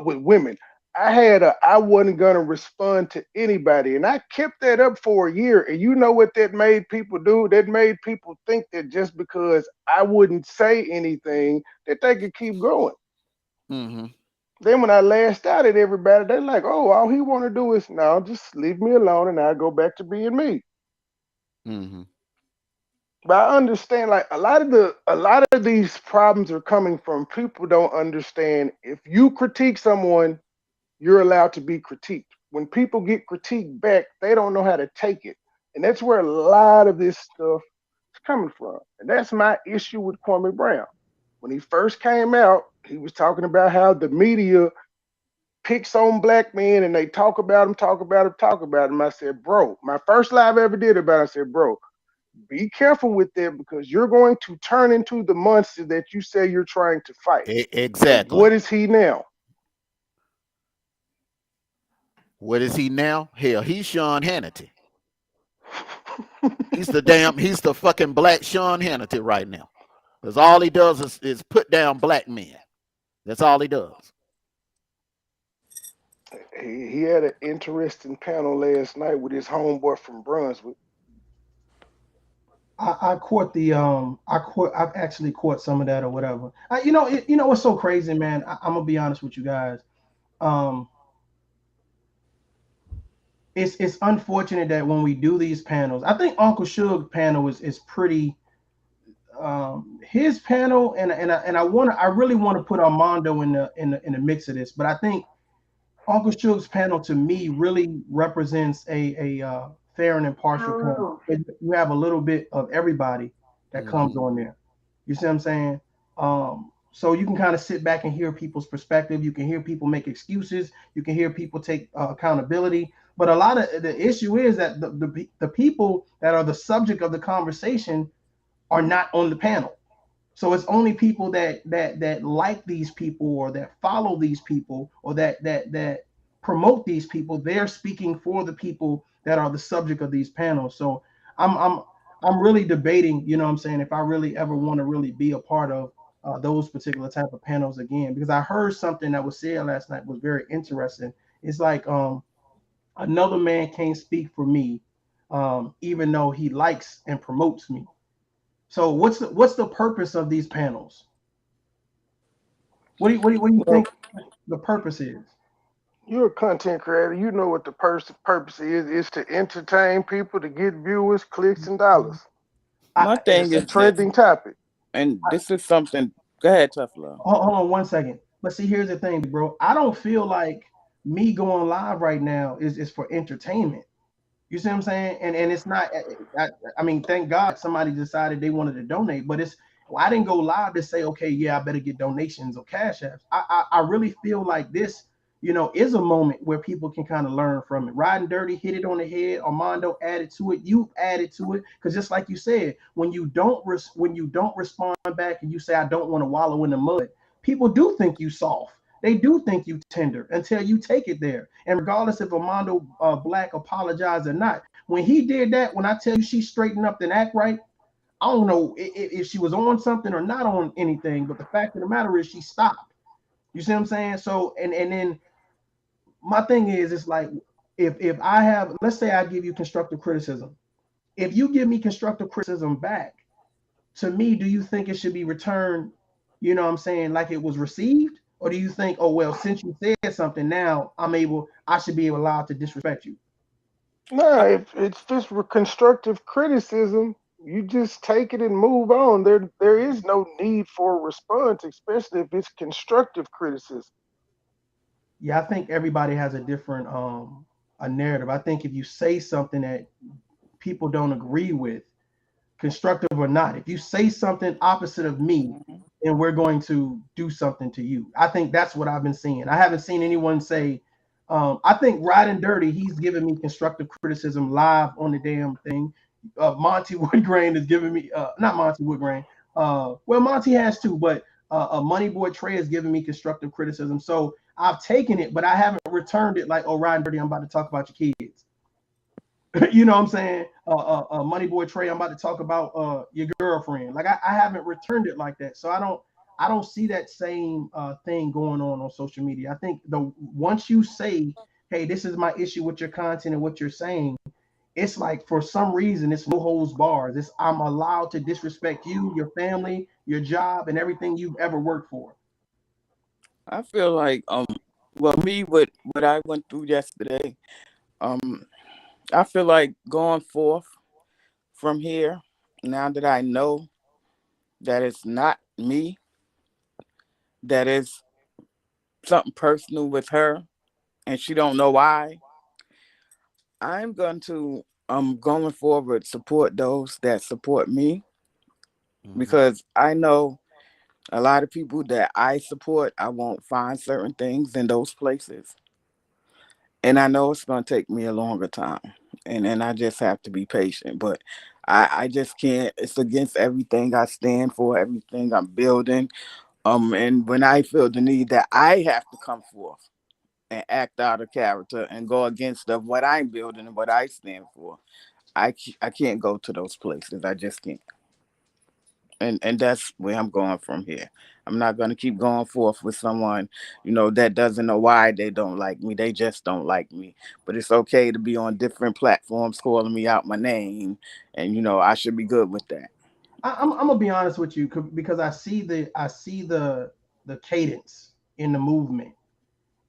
with women. I wasn't gonna respond to anybody, and I kept that up for a year. And you know what that made people do? That made people think that just because I wouldn't say anything, that they could keep going. Mm-hmm. Then when I lashed out at everybody, they're like, "Oh, all he want to do is no, just leave me alone, and I'll go back to being me." Mm-hmm. But I understand, like a lot of these problems are coming from people don't understand. If you critique someone, you're allowed to be critiqued. When people get critiqued back, they don't know how to take it, and that's where a lot of this stuff is coming from. And that's my issue with Kwame Brown. When he first came out, he was talking about how the media picks on black men and they talk about him. I said, bro, my first live I ever did about it, I said, bro, be careful with that, because you're going to turn into the monster that you say you're trying to fight. Exactly. And what is he now? What is he now? Hell, he's Sean Hannity. He's the fucking black Sean Hannity right now. Because all he does is put down black men. That's all he does. He had an interesting panel last night with his homeboy from Brunswick. I caught the I've actually caught some of that or whatever. You know what's so crazy, man? I'm gonna be honest with you guys. It's unfortunate that when we do these panels, I think Uncle Suge panel is pretty his panel, and I really want to put Armando in the mix of this, but I think Uncle Suge's panel to me really represents a fair and impartial panel. You have a little bit of everybody that comes on there. You see what I'm saying? So you can kind of sit back and hear people's perspective. You can hear people make excuses. You can hear people take accountability. But a lot of the issue is that the people that are the subject of the conversation are not on the panel. So it's only people that like these people, or that follow these people, or that promote these people. They're speaking for the people that are the subject of these panels. So I'm really debating, you know what I'm saying, if I really ever want to really be a part of those particular type of panels again, because I heard something that was said last night was very interesting. It's like another man can't speak for me, even though he likes and promotes me. So what's the purpose of these panels? What do you think the purpose is? You're a content creator. You know what the purpose is. It's to entertain people, to get viewers, clicks, and dollars. My thing It's is a trending topic. and this is something. Go ahead, Tough Love. Hold on 1 second. But see, here's the thing, bro. I don't feel like me going live right now is for entertainment. You see what I'm saying? And it's not. I mean, thank God somebody decided they wanted to donate, but I didn't go live to say, okay, yeah, I better get donations or cash apps. I really feel like this, is a moment where people can kind of learn from it. Riding Dirty hit it on the head. Armando added to it. You added to it, because just like you said, when you don't respond back and you say, I don't want to wallow in the mud, people do think you soft. They do think you tender until you take it there. And regardless if Armando Black apologized or not, when he did that, when I tell you she straightened up and act right, I don't know if she was on something or not on anything, but the fact of the matter is she stopped. You see what I'm saying? So, and then my thing is, it's like, if I have, let's say I give you constructive criticism. If you give me constructive criticism back, to me, do you think it should be returned, you know what I'm saying, like it was received? Or do you think, oh, well, since you said something, now I should be allowed to disrespect you? No, if it's just constructive criticism, you just take it and move on. There is no need for a response, especially if it's constructive criticism. Yeah, I think everybody has a different a narrative. I think if you say something that people don't agree with, constructive or not, if you say something opposite of me, then we're going to do something to you. I think that's what I've been seeing. I haven't seen anyone say, I think Riding Dirty, he's giving me constructive criticism live on the damn thing. Monty Woodgrain is giving me, not Monty Woodgrain. Well, Monty has too, but Money Boy Trey is giving me constructive criticism. So I've taken it, but I haven't returned it like, oh, Riding Dirty, I'm about to talk about your kids. You know what I'm saying? Money Boy Trey, I'm about to talk about your girlfriend. Like I haven't returned it like that. So I don't see that same thing going on social media. I think once you say, hey, this is my issue with your content and what you're saying, it's like for some reason it's no holds bars. I'm allowed to disrespect you, your family, your job, and everything you've ever worked for. I feel like well, me, what I went through yesterday, I feel like going forth from here, now that I know that it's not me, that it's something personal with her, and she don't know why, I'm going to going forward support those that support me, because I know a lot of people that I support, I won't find certain things in those places. And I know it's going to take me a longer time. And I just have to be patient. But I just can't. It's against everything I stand for, everything I'm building. And when I feel the need that I have to come forth and act out of character and go against of what I'm building and what I stand for, I can't go to those places. I just can't. And that's where I'm going from here. I'm not going to keep going forth with someone, that doesn't know why they don't like me. They just don't like me. But it's okay to be on different platforms calling me out my name, and I should be good with that. I'm gonna be honest with you, because I see the cadence in the movement,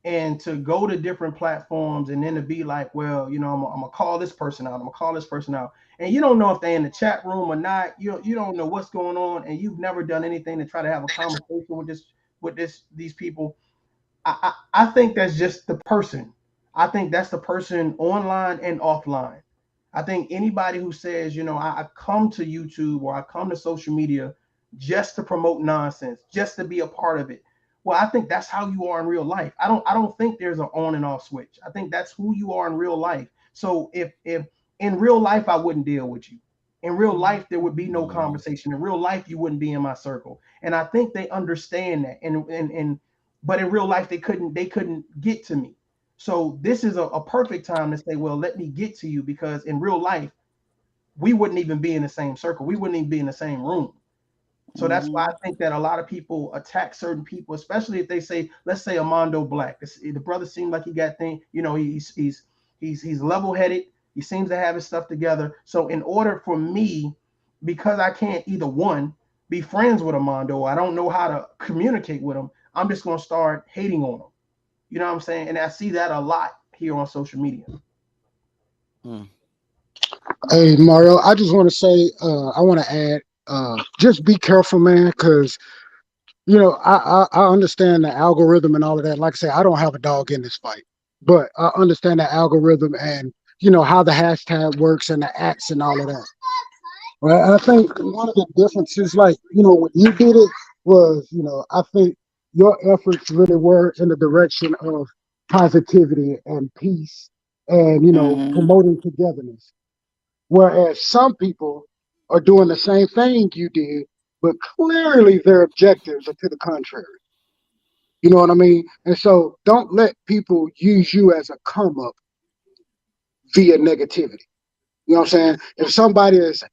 And to go to different platforms and then to be like, well, you know, I'm gonna call this person out. I'm gonna call this person out. And you don't know if they're in the chat room or not. You don't know what's going on, and you've never done anything to try to have a conversation with these people. I think that's just the person. I think that's the person online and offline. I think anybody who says, you know, I come to YouTube or I come to social media just to promote nonsense, just to be a part of it. Well, I think that's how you are in real life. I don't think there's an on and off switch. I think that's who you are in real life. So if in real life I wouldn't deal with you. In real life there would be no conversation. In real life you wouldn't be in my circle. And I think they understand that. And but in real life they couldn't get to me. So this is a perfect time to say, well, let me get to you, because in real life we wouldn't even be in the same circle. We wouldn't even be in the same room. So that's why I think that a lot of people attack certain people, especially if they say, let's say Armando Black. The brother seemed like he got things, you know, he's level-headed. He seems to have his stuff together. So in order for me, because I can't either one, be friends with Armando, I don't know how to communicate with him, I'm just gonna start hating on him. You know what I'm saying? And I see that a lot here on social media. Hey, Mario, I just want to say, I want to add, just be careful, man, because, you know, I understand the algorithm and all of that. Like I say, I don't have a dog in this fight, but I understand the algorithm and, you know, how the hashtag works and the acts and all of that. Right? I think one of the differences, like, you know, when you did it was, you know, I think your efforts really were in the direction of positivity and peace and, you know, promoting togetherness. Whereas some people are doing the same thing you did, but clearly their objectives are to the contrary. You know what I mean? And so don't let people use you as a come up via negativity. You know what I'm saying? If somebody is,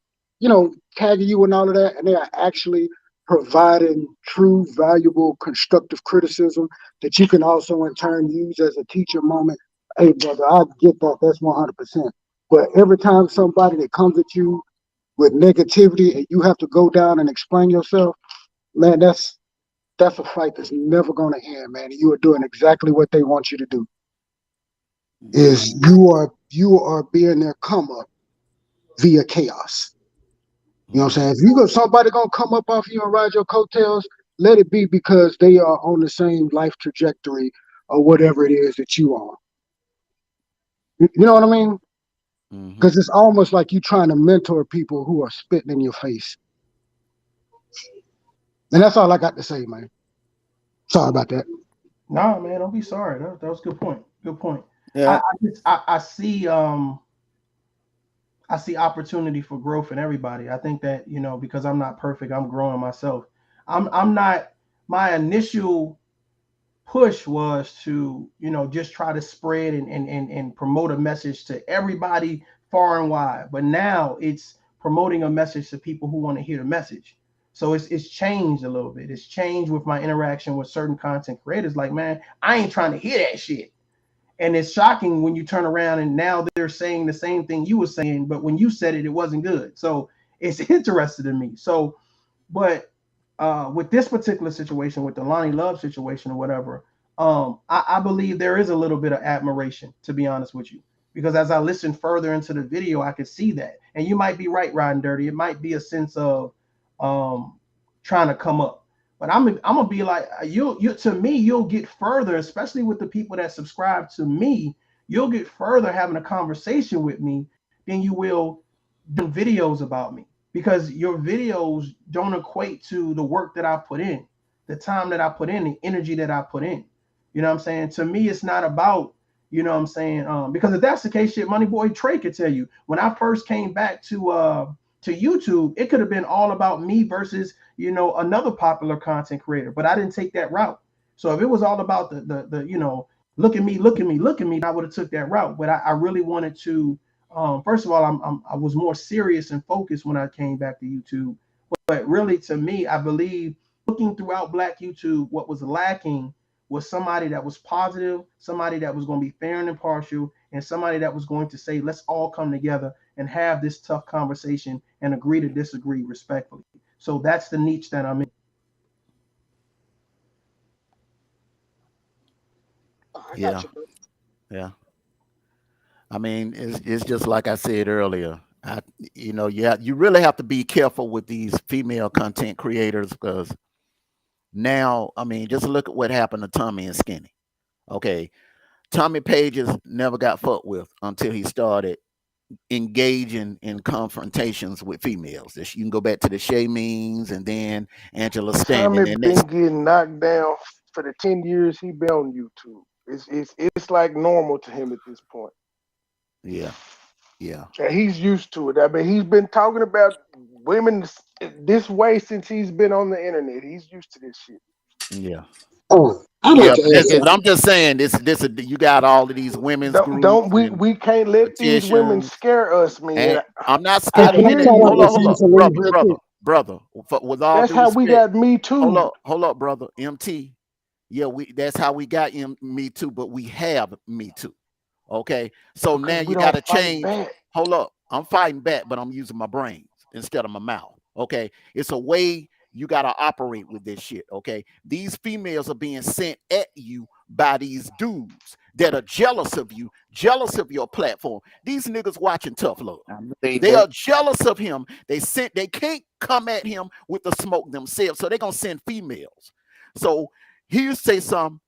you know, tagging you and all of that, and they are actually providing true, valuable, constructive criticism that you can also in turn use as a teacher moment, hey, brother, I get that. That's 100%. But every time somebody that comes at you with negativity and you have to go down and explain yourself, man, that's a fight that's never going to end, man. You are doing exactly what they want you to do. Is you are being their come up via chaos. You know what I'm saying? If you got somebody gonna come up off you and ride your coattails, let it be because they are on the same life trajectory or whatever it is that you are. You know what I mean? Because it's almost like you trying to mentor people who are spitting in your face. And that's all I got to say, man. Sorry about that. No, man, don't be sorry. That was a good point. Good point. Yeah. I see I see opportunity for growth in everybody. I think that, you know, because I'm not perfect, I'm growing myself. I'm not, my initial push was to, you know, just try to spread and promote a message to everybody far and wide. But now it's promoting a message to people who want to hear the message. So it's changed a little bit. It's changed with my interaction with certain content creators. Like, man, I ain't trying to hear that shit. And it's shocking when you turn around and now they're saying the same thing you were saying, but when you said it, it wasn't good. So it's interesting to me. So, but with this particular situation, with the Lonnie Love situation or whatever, I believe there is a little bit of admiration, to be honest with you, because as I listened further into the video, I could see that. And you might be right, Riding Dirty. It might be a sense of trying to come up. But I'm gonna be like, you to me, you'll get further, especially with the people that subscribe to me. You'll get further having a conversation with me than you will doing videos about me, because your videos don't equate to the work that I put in, the time that I put in, the energy that I put in. You know what I'm saying? To me, it's not about, you know what I'm saying? Because if that's the case, shit, Money Boy Trey could tell you. When I first came back to YouTube, it could have been all about me versus, you know, another popular content creator, but I didn't take that route. So if it was all about the you know, look at me, I would have took that route. But I really wanted to, first of all, I was more serious and focused when I came back to YouTube. But really, to me, I believe looking throughout Black YouTube, what was lacking was somebody that was positive, somebody that was going to be fair and impartial, and somebody that was going to say, let's all come together and have this tough conversation and agree to disagree respectfully. So that's the niche that I'm in. I Yeah. got you, bro. Yeah. I mean, it's just like I said earlier. You really have to be careful with these female content creators because now, I mean, just look at what happened to Tommy and Skinny. Okay, Tommy Pages never got fucked with until he started engaging in confrontations with females. You can go back to the Shay Means and then Angela Stanton, Tommy and been getting knocked down for the 10 years he been on YouTube. It's like normal to him at this point. yeah. And he's used to it. I mean, he's been talking about women this way since he's been on the internet. He's used to this shit. Yeah. Oh, I'd Yeah, like to ask but something. I'm just saying this. You got all of these women's groups. Don't we? and We can't let these women petitions, scare us, man. and I'm not Hey, I scared of can I hear it. shout out you. Hold Refuse up, to Leave real quick? brother. With all That's due how we respect, got Me Too. hold up, brother. MT. Yeah, that's how we got Me Too, but we have Me Too. Okay, so now Because we you got don't to fight change. back. Hold up, I'm fighting back, but I'm using my brains instead of my mouth. Okay, it's a way you got to operate with this shit. Okay, these females are being sent at you by these dudes that are jealous of you, jealous of your platform. These niggas watching Tough Love. I believe They it. are jealous of him. They can't come at him with the smoke themselves, so they're gonna send females. So he'll say something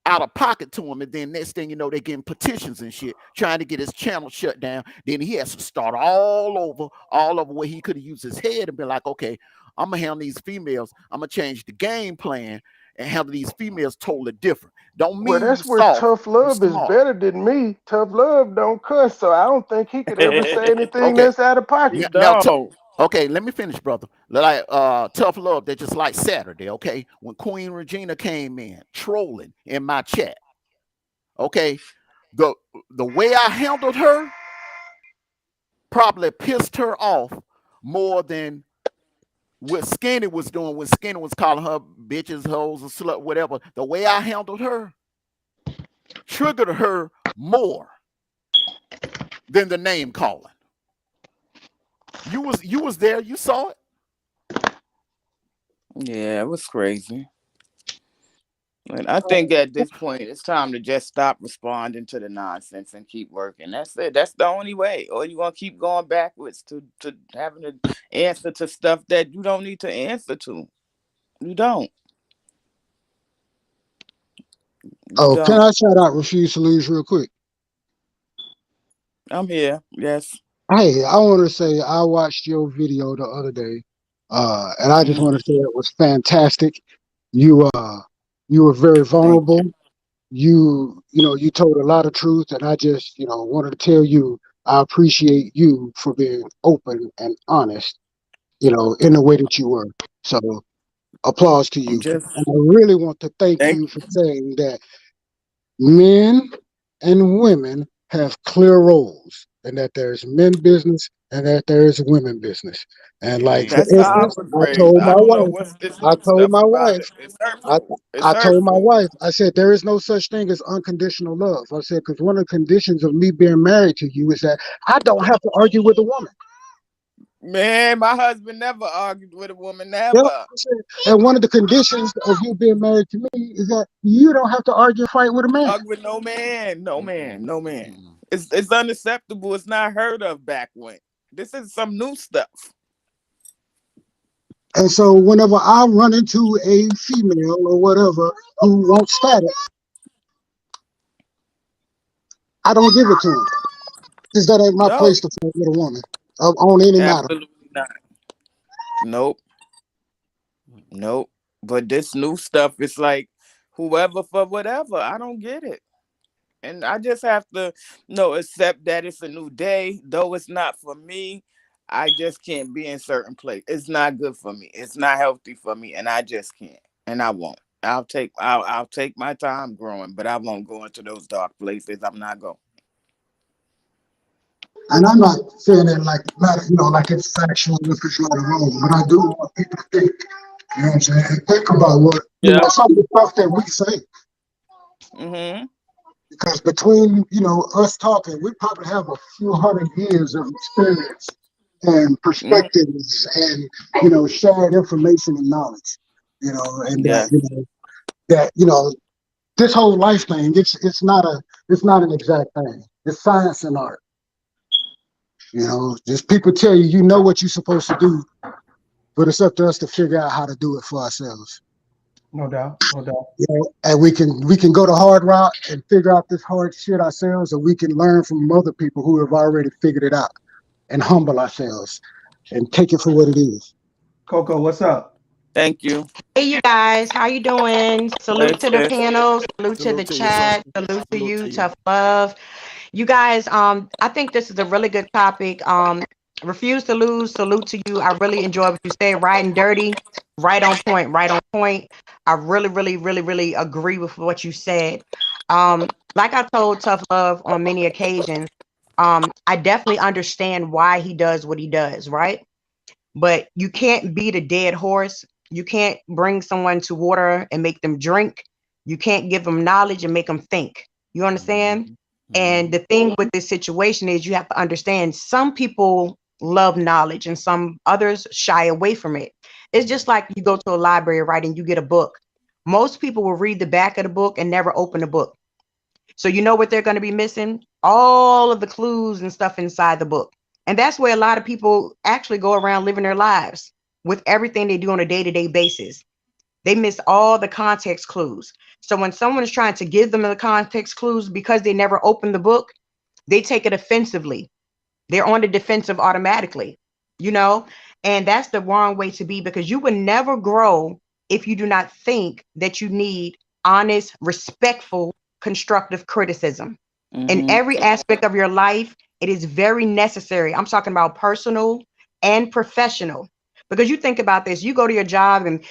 out of pocket to him, and then next thing you know, they're getting petitions and shit, trying to get his channel shut down. Then he has to start all over where he could have used his head and been like, okay, I'm gonna handle these females. I'm gonna change the game plan and handle these females totally different. Don't Well, mean you that's where soft, Tough you Love is smart. better than me. Tough Love don't cuss, so I don't think he could ever say anything Okay. that's out of pocket. No. Okay, let me finish, brother. Like Tough Love, they're just like Saturday, okay? When Queen Regina came in trolling in my chat, okay, the way I handled her probably pissed her off more than what Skinny was doing when Skinny was calling her bitches, hoes, or slut, whatever. The way I handled her triggered her more than the name calling. You was there, you saw it. Yeah, it was crazy. And I think at this point it's time to just stop responding to the nonsense and keep working. That's it. That's the only way. Or you gonna keep going backwards to having to answer to stuff that you don't need to answer to. You don't. Oh, can I shout out Refuse to Lose real quick? I'm here. Yes. Hey, I want to say I watched your video the other day, and I just want to say it was fantastic. You were very vulnerable. You told a lot of truth, and I just wanted to tell you I appreciate you for being open and honest, in the way that you were. So applause to you. And I really want to thank you for saying that men and women have clear roles, and that there's men business and that there's women business. And like, for That's how I instance, was I raised. told I my don't know wife, what's this I new told stuff my about wife, it. It's hurtful. I told my wife, I said, there is no such thing as unconditional love. I said, because one of the conditions of me being married to you is that I don't have to argue with a woman. Man, my husband never argued with a woman, never. And one of the conditions of you being married to me is that you don't have to argue and fight with a man. Argue with no man. No man. No man. It's unacceptable. It's not heard of back when. This is some new stuff. And so whenever I run into a female or whatever who wants status, I don't give it to him. Because that ain't my place to fight with a woman on any matter. Absolutely not. Nope. But this new stuff, it's like whoever for whatever. I don't get it. And I just have to accept that it's a new day. Though it's not for me, I just can't be in certain places. It's not good for me. It's not healthy for me. And I just can't. And I won't. I'll take my time growing, but I won't go into those dark places. I'm not going. And I'm not saying it like it's factual if it's right or wrong, but I do want people to think. You know what I'm saying? Think about what some of the stuff that we say. Mm-hmm. Because between us talking, we probably have a few hundred years of experience and perspectives and shared information and knowledge. And that this whole life thing, it's not an exact thing. It's science and art. Just people tell you know what you're supposed to do, but it's up to us to figure out how to do it for ourselves. No doubt, no doubt. And we can go the hard route and figure out this hard shit ourselves, or we can learn from other people who have already figured it out and humble ourselves and take it for what it is. Coco, what's up? Thank you. Hey, you guys, how you doing? Salute to the Good. panel, salute to the Salute to you, chat, sister. salute to Salute you, to you. tough love. You guys, I think this is a really good topic. Refuse to lose, salute to you. I really enjoy what you say, right and dirty, right on point, right on point. I really, really, really, really agree with what you said. Like I told Tough Love on many occasions, I definitely understand why he does what he does, right? But you can't beat a dead horse. You can't bring someone to water and make them drink. You can't give them knowledge and make them think. You understand? Mhm. And the thing with this situation is you have to understand some people love knowledge and some others shy away from it. It's just like you go to a library, right, and you get a book. Most people will read the back of the book and never open the book. So you know what they're going to be missing? All of the clues and stuff inside the book. And that's where a lot of people actually go around living their lives with everything they do on a day-to-day basis. They miss all the context clues. So when someone is trying to give them the context clues because they never opened the book, they take it offensively. They're on the defensive automatically, and that's the wrong way to be, because you will never grow if you do not think that you need honest, respectful, constructive criticism. In every aspect of your life, it is very necessary. I'm talking about personal and professional. Because you think about this, you go to your job and,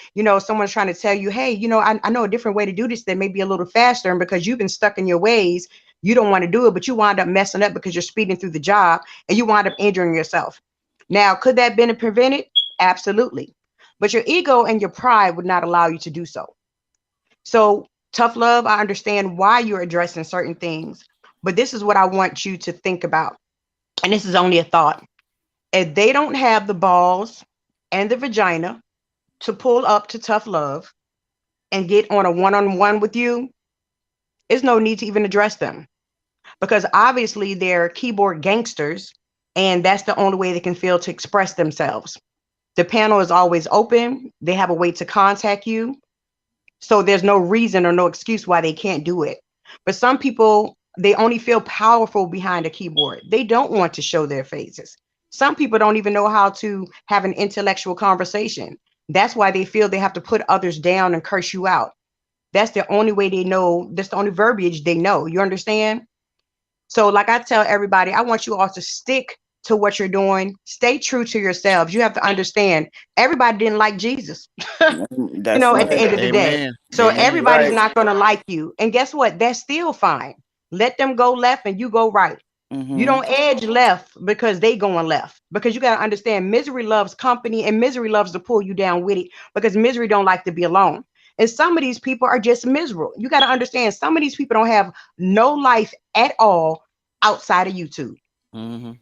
someone's trying to tell you, hey, I know a different way to do this that may be a little faster. And because you've been stuck in your ways, you don't want to do it, but you wind up messing up because you're speeding through the job and you wind up injuring yourself. Now, could that have been prevented? Absolutely. But your ego and your pride would not allow you to do so. So, Tough Love, I understand why you're addressing certain things, but this is what I want you to think about. And this is only a thought. If they don't have the balls and the vagina to pull up to Tough Love and get on a one-on-one with you, there's no need to even address them, because obviously they're keyboard gangsters and that's the only way they can feel to express themselves. The panel is always open. They have a way to contact you. So there's no reason or no excuse why they can't do it. But some people, they only feel powerful behind a keyboard. They don't want to show their faces. Some people don't even know how to have an intellectual conversation. That's why they feel they have to put others down and curse you out. That's the only way they know. That's the only verbiage they know. You understand? So like I tell everybody, I want you all to stick to what you're doing. Stay true to yourselves. You have to understand, everybody didn't like Jesus, That's at the end of the day. Amen. So Amen. everybody's Right. not going to like you. And guess what? That's still fine. Let them go left and you go right. Mhm. You don't edge left because they going left, because you got to understand misery loves company and misery loves to pull you down with it, because misery don't like to be alone. And some of these people are just miserable. You got to understand, some of these people don't have no life at all outside of YouTube. Mhm.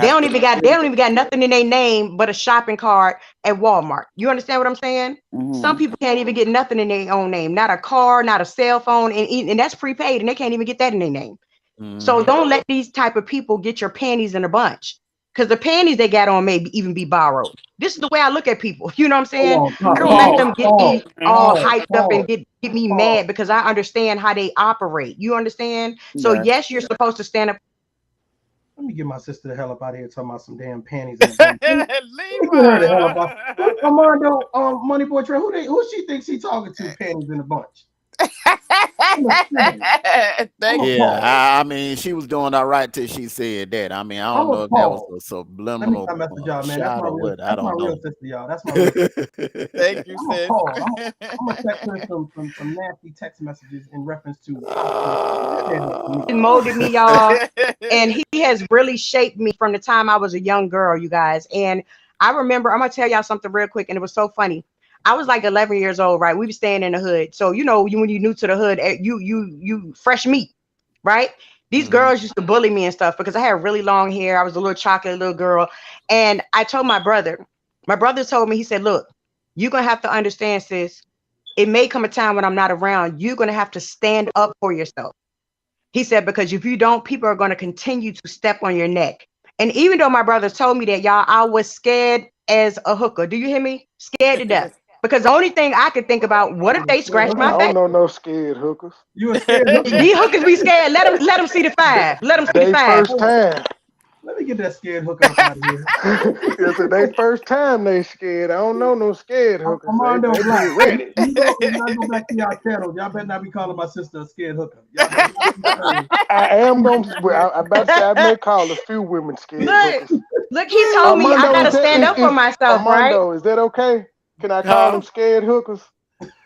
They don't even got nothing in their name but a shopping cart at Walmart. You understand what I'm saying? Some people can't even get nothing in their own name, not a car, not a cell phone, and that's prepaid, and they can't even get that in their name. So don't let these type of people get your panties in a bunch, because the panties they got on may even be borrowed. This is the way I look at people. You know what I'm saying? I don't let them get me all hyped up and get me mad, because I understand how they operate. You understand? So Yeah. yes, you're supposed to stand up. Let me get my sister the hell up out of here talking about some damn panties in the bunch. Let me Leave get her the hell up her. out. Armando, Money Boy Trey, who she thinks he talking to? Panties in a bunch. Thank you. Yeah, I mean, she was doing all right till she said that. I mean, I don't know if that was a Let me subliminal stop messing with y'all, man. That's shot my or real, what. I that's my don't real know. sister, y'all. That's my real sister. Thank you, I'm gonna sis. call. I'm gonna text her some nasty text messages in reference to Molded me, y'all, and he has really shaped me from the time I was a young girl, you guys. And I remember, I'm gonna tell y'all something real quick, and it was so funny. I was like 11 years old, right? We were staying in the hood, so when you're new to the hood, you fresh meat, right? These girls used to bully me and stuff because I had really long hair. I was a little chocolate little girl, and I told my brother. My brother told me, he said, "Look, you're gonna have to understand, sis. it may come a time when I'm not around, you're going to have to stand up for yourself. He said, because if you don't, people are going to continue to step on your neck. And even though my brother told me that, y'all, I was scared as a hooker. Do you hear me? Scared to death. Because the only thing I could think about, what if they scratch my I face? don't know no scared hookers. You a scared hooker? These hookers be scared. Let them see the 5. Let them see They the 5. first time. Let me get that scared hooker up out of here. It's they first time they scared. I don't know no scared hookers. Armando They Black. get ready. You know, when I go back to y'all channel, y'all better not be calling my sister a scared hooker. Y'all better not be I am gonna. I about to say I may call a few women scared Look, hookers. look, he told me I Armando, gotta is that- stand is- up for is- myself, right? Armando, is that okay? Can I call them scared hookers?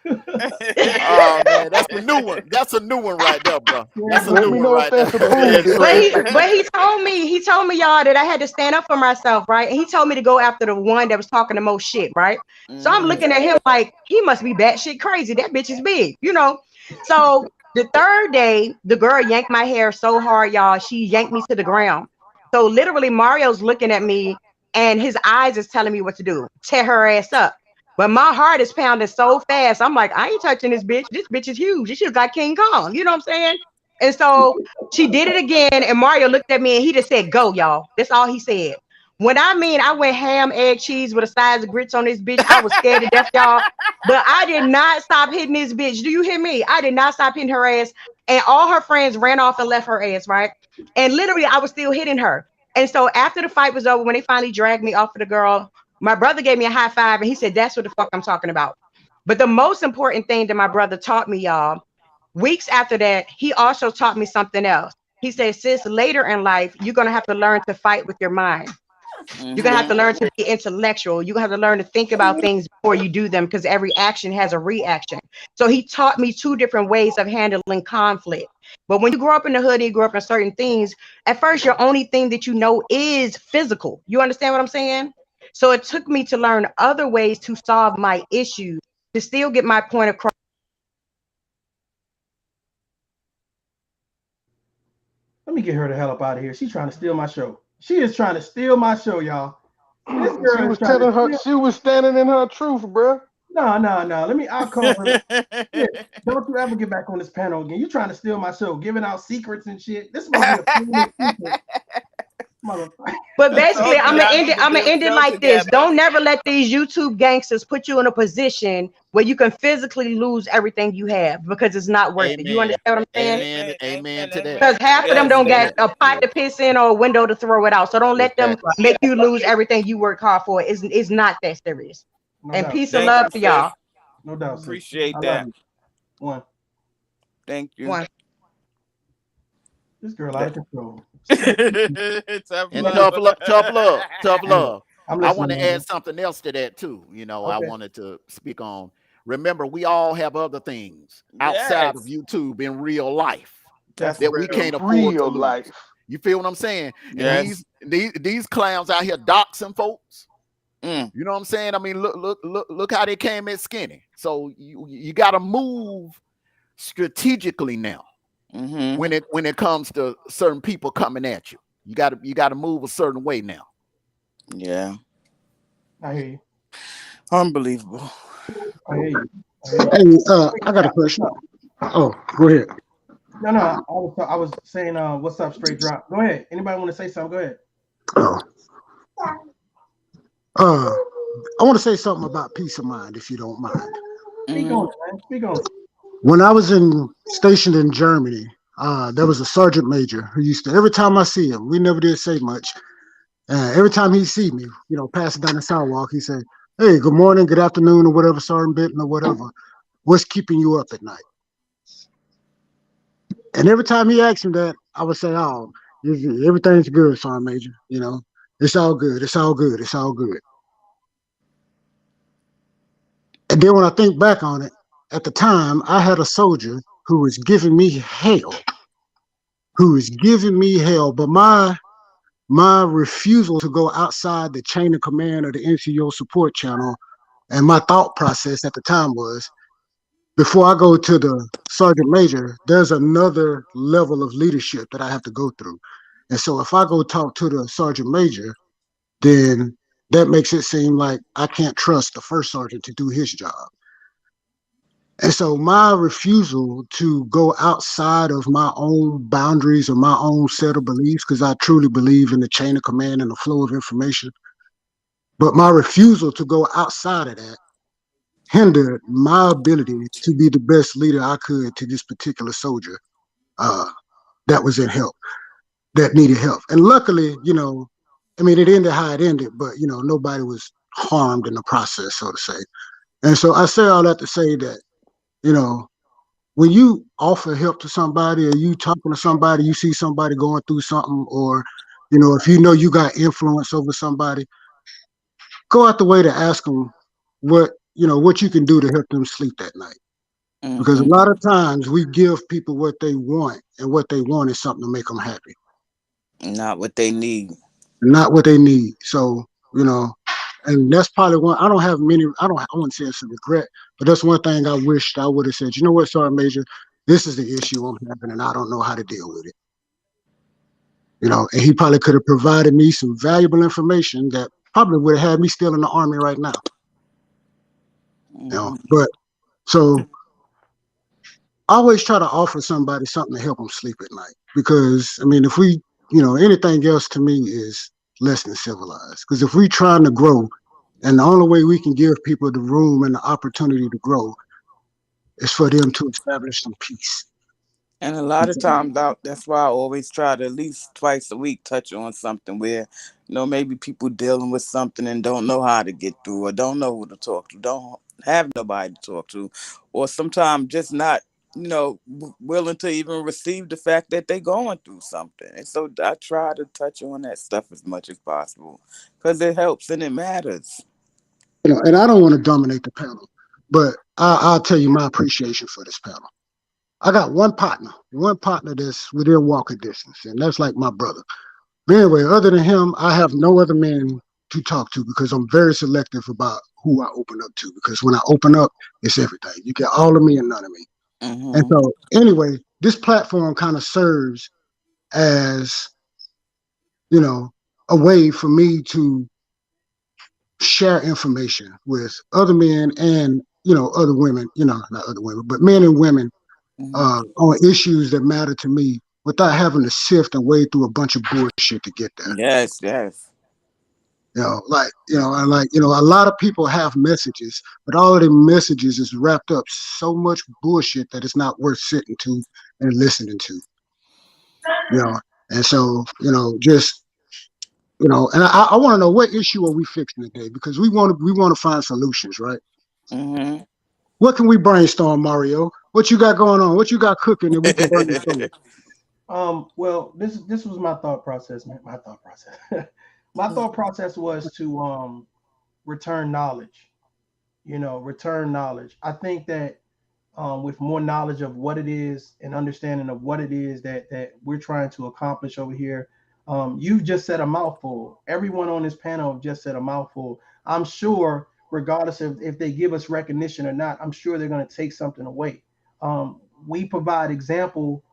Oh man, that's a new one. That's a new one right there, bro. That's a Let new me one know right if there. that's approved. But he told me, y'all, that I had to stand up for myself, right? And he told me to go after the one that was talking the most shit, right? So I'm looking at him like he must be batshit crazy. That bitch is big, you know. So the 3rd day, the girl yanked my hair so hard, y'all, she yanked me to the ground. So literally, Mario's looking at me, and his eyes is telling me what to do. Tear her ass up. But my heart is pounding so fast. I'm like, I ain't touching this bitch. This bitch is huge. This shit's like King Kong. You know what I'm saying? And so she did it again. And Mario looked at me and he just said, go, y'all. That's all he said. When I mean I went ham, egg, cheese with a size of grits on this bitch, I was scared to death, y'all. But I did not stop hitting this bitch. Do you hear me? I did not stop hitting her ass. And all her friends ran off and left her ass, right? And literally, I was still hitting her. And so after the fight was over, when they finally dragged me off of the girl, my brother gave me a high five and he said, that's what the fuck I'm talking about. But the most important thing that my brother taught me, y'all, weeks after that, he also taught me something else. He said, sis, later in life, you're going to have to learn to fight with your mind. You're going to have to learn to be intellectual. You're going to have to learn to think about things before you do them, because every action has a reaction. So he taught me 2 different ways of handling conflict. But when you grow up in the hood and you grow up in certain things, at first, your only thing that you know is physical. You understand what I'm saying? So it took me to learn other ways to solve my issues, to still get my point across. Let me get her the hell up out of here. She's trying to steal my show. She is trying to steal my show, y'all. This girl She is was trying telling to her steal- she was standing in her truth, bruh. No. I'll call her. Shit, don't you ever get back on this panel again. You trying to steal my show, giving out secrets and shit. This must be a family secret. Motherfucker. But basically, I'm Y'all gonna need to end build it show like this. together. Don't never let these YouTube gangsters put you in a position where you can physically lose everything you have, because it's not worth it. You Amen. understand what I'm saying? Amen. Amen to that. Because half of them Yes, don't yes. get a pot to piss in or a window to throw it out. So don't let them Exactly. make you lose everything you work hard for. It's not that serious. No And doubt. peace and Thank love you, to y'all. No doubt. sis. Appreciate I that. love you. One. Thank you. One. This girl out of control. Tough And love. tough love. I'm I listening. want to man. add something else to that too. You know, I Okay. wanted to speak on. Remember, we all have other things outside of Yes. YouTube in real life That's that we real. can't afford to Real lose. life. You feel what I'm saying? And Yes. these clowns out here doxing folks. Mm. You know what I'm saying? I mean, look how they came at Skinny. So you got to move strategically now. Mm-hmm. When it comes to certain people coming at you. You got to move a certain way now. Yeah. I hear you. Unbelievable. I hear you. I hear you. Hey, I got a question. Oh, go ahead. No. I was saying, what's up, straight drop. Go ahead. Anybody want to say something? Go ahead. Oh. I want to say something about peace of mind, if you don't mind. Speak on it, man. Speak on it. When I was stationed in Germany, there was a sergeant major who used to, every time I see him, we never did say much. Every time he see me, passing down the sidewalk, he said, "Hey, good morning, good afternoon," or whatever, Sergeant Benton or whatever. What's keeping you up at night? And every time he asked me that, I would say, "Oh, everything's good, Sergeant Major. It's all good. It's all good. It's all good." And then when I think back on it, at the time, I had a soldier who was giving me hell, but my refusal to go outside the chain of command of the NCO support channel, and my thought process at the time was, before I go to the sergeant major, there's another level of leadership that I have to go through. And so if I go talk to the sergeant major, then that makes it seem like I can't trust the first sergeant to do his job. And so my refusal to go outside of my own boundaries or my own set of beliefs, because I truly believe in the chain of command and the flow of information, but my refusal to go outside of that hindered my ability to be the best leader I could to this particular soldier that was in help, that needed help. And luckily, I mean, it ended how it ended, but, nobody was harmed in the process, so to say. And so I say all that to say that, when you offer help to somebody or you talking to somebody, you see somebody going through something, or, if you got influence over somebody, go out the way to ask them what you can do to help them sleep that night. Because a Mm-hmm. lot of times we give people what they want, and what they want is something to make them happy, Not what they need. not what they need. So, and that's probably one. I don't have many. I wouldn't say it's a regret, but that's one thing I wished I would have said. You know what, Sergeant Major, this is the issue I'm having, and I don't know how to deal with it. And he probably could have provided me some valuable information that probably would have had me still in the Army right now. Mm-hmm. But so I always try to offer somebody something to help them sleep at night, because I mean, if we, anything else to me is less than civilized. Because if we're trying to grow, and the only way we can give people the room and the opportunity to grow is for them to establish some peace. And a lot of times, that's why I always try to at least twice a week touch on something where, maybe people dealing with something and don't know how to get through, or don't know who to talk to, don't have nobody to talk to, or sometimes just not, willing to even receive the fact that they're going through something. And so I try to touch on that stuff as much as possible because it helps and it matters. And I don't want to dominate the panel, but I'll tell you my appreciation for this panel. I got one partner that's within walking distance, and that's like my brother. But anyway, other than him, I have no other man to talk to, because I'm very selective about who I open up to. Because when I open up, it's everything. You get all of me and none of me. And Mm-hmm. so, anyway, this platform kind of serves as, a way for me to share information with other men and, other women, not other women, but men and women Mm-hmm. on issues that matter to me, without having to sift and wade through a bunch of bullshit to get there. Yes, yes. A lot of people have messages, but all of the messages is wrapped up so much bullshit that it's not worth sitting to and listening to. And so, just, and I want to know, what issue are we fixing today? Because we want to find solutions, right? Mm-hmm. What can we brainstorm, Mario? What you got going on? What you got cooking that we can brainstorm? Well, this was my thought process, man. My thought process. My thought process was to return knowledge. Return knowledge. I think that with more knowledge of what it is and understanding of what it is that we're trying to accomplish over here. You've just said a mouthful. Everyone on this panel just said a mouthful. I'm sure, regardless of if they give us recognition or not, I'm sure they're going to take something away. We provide example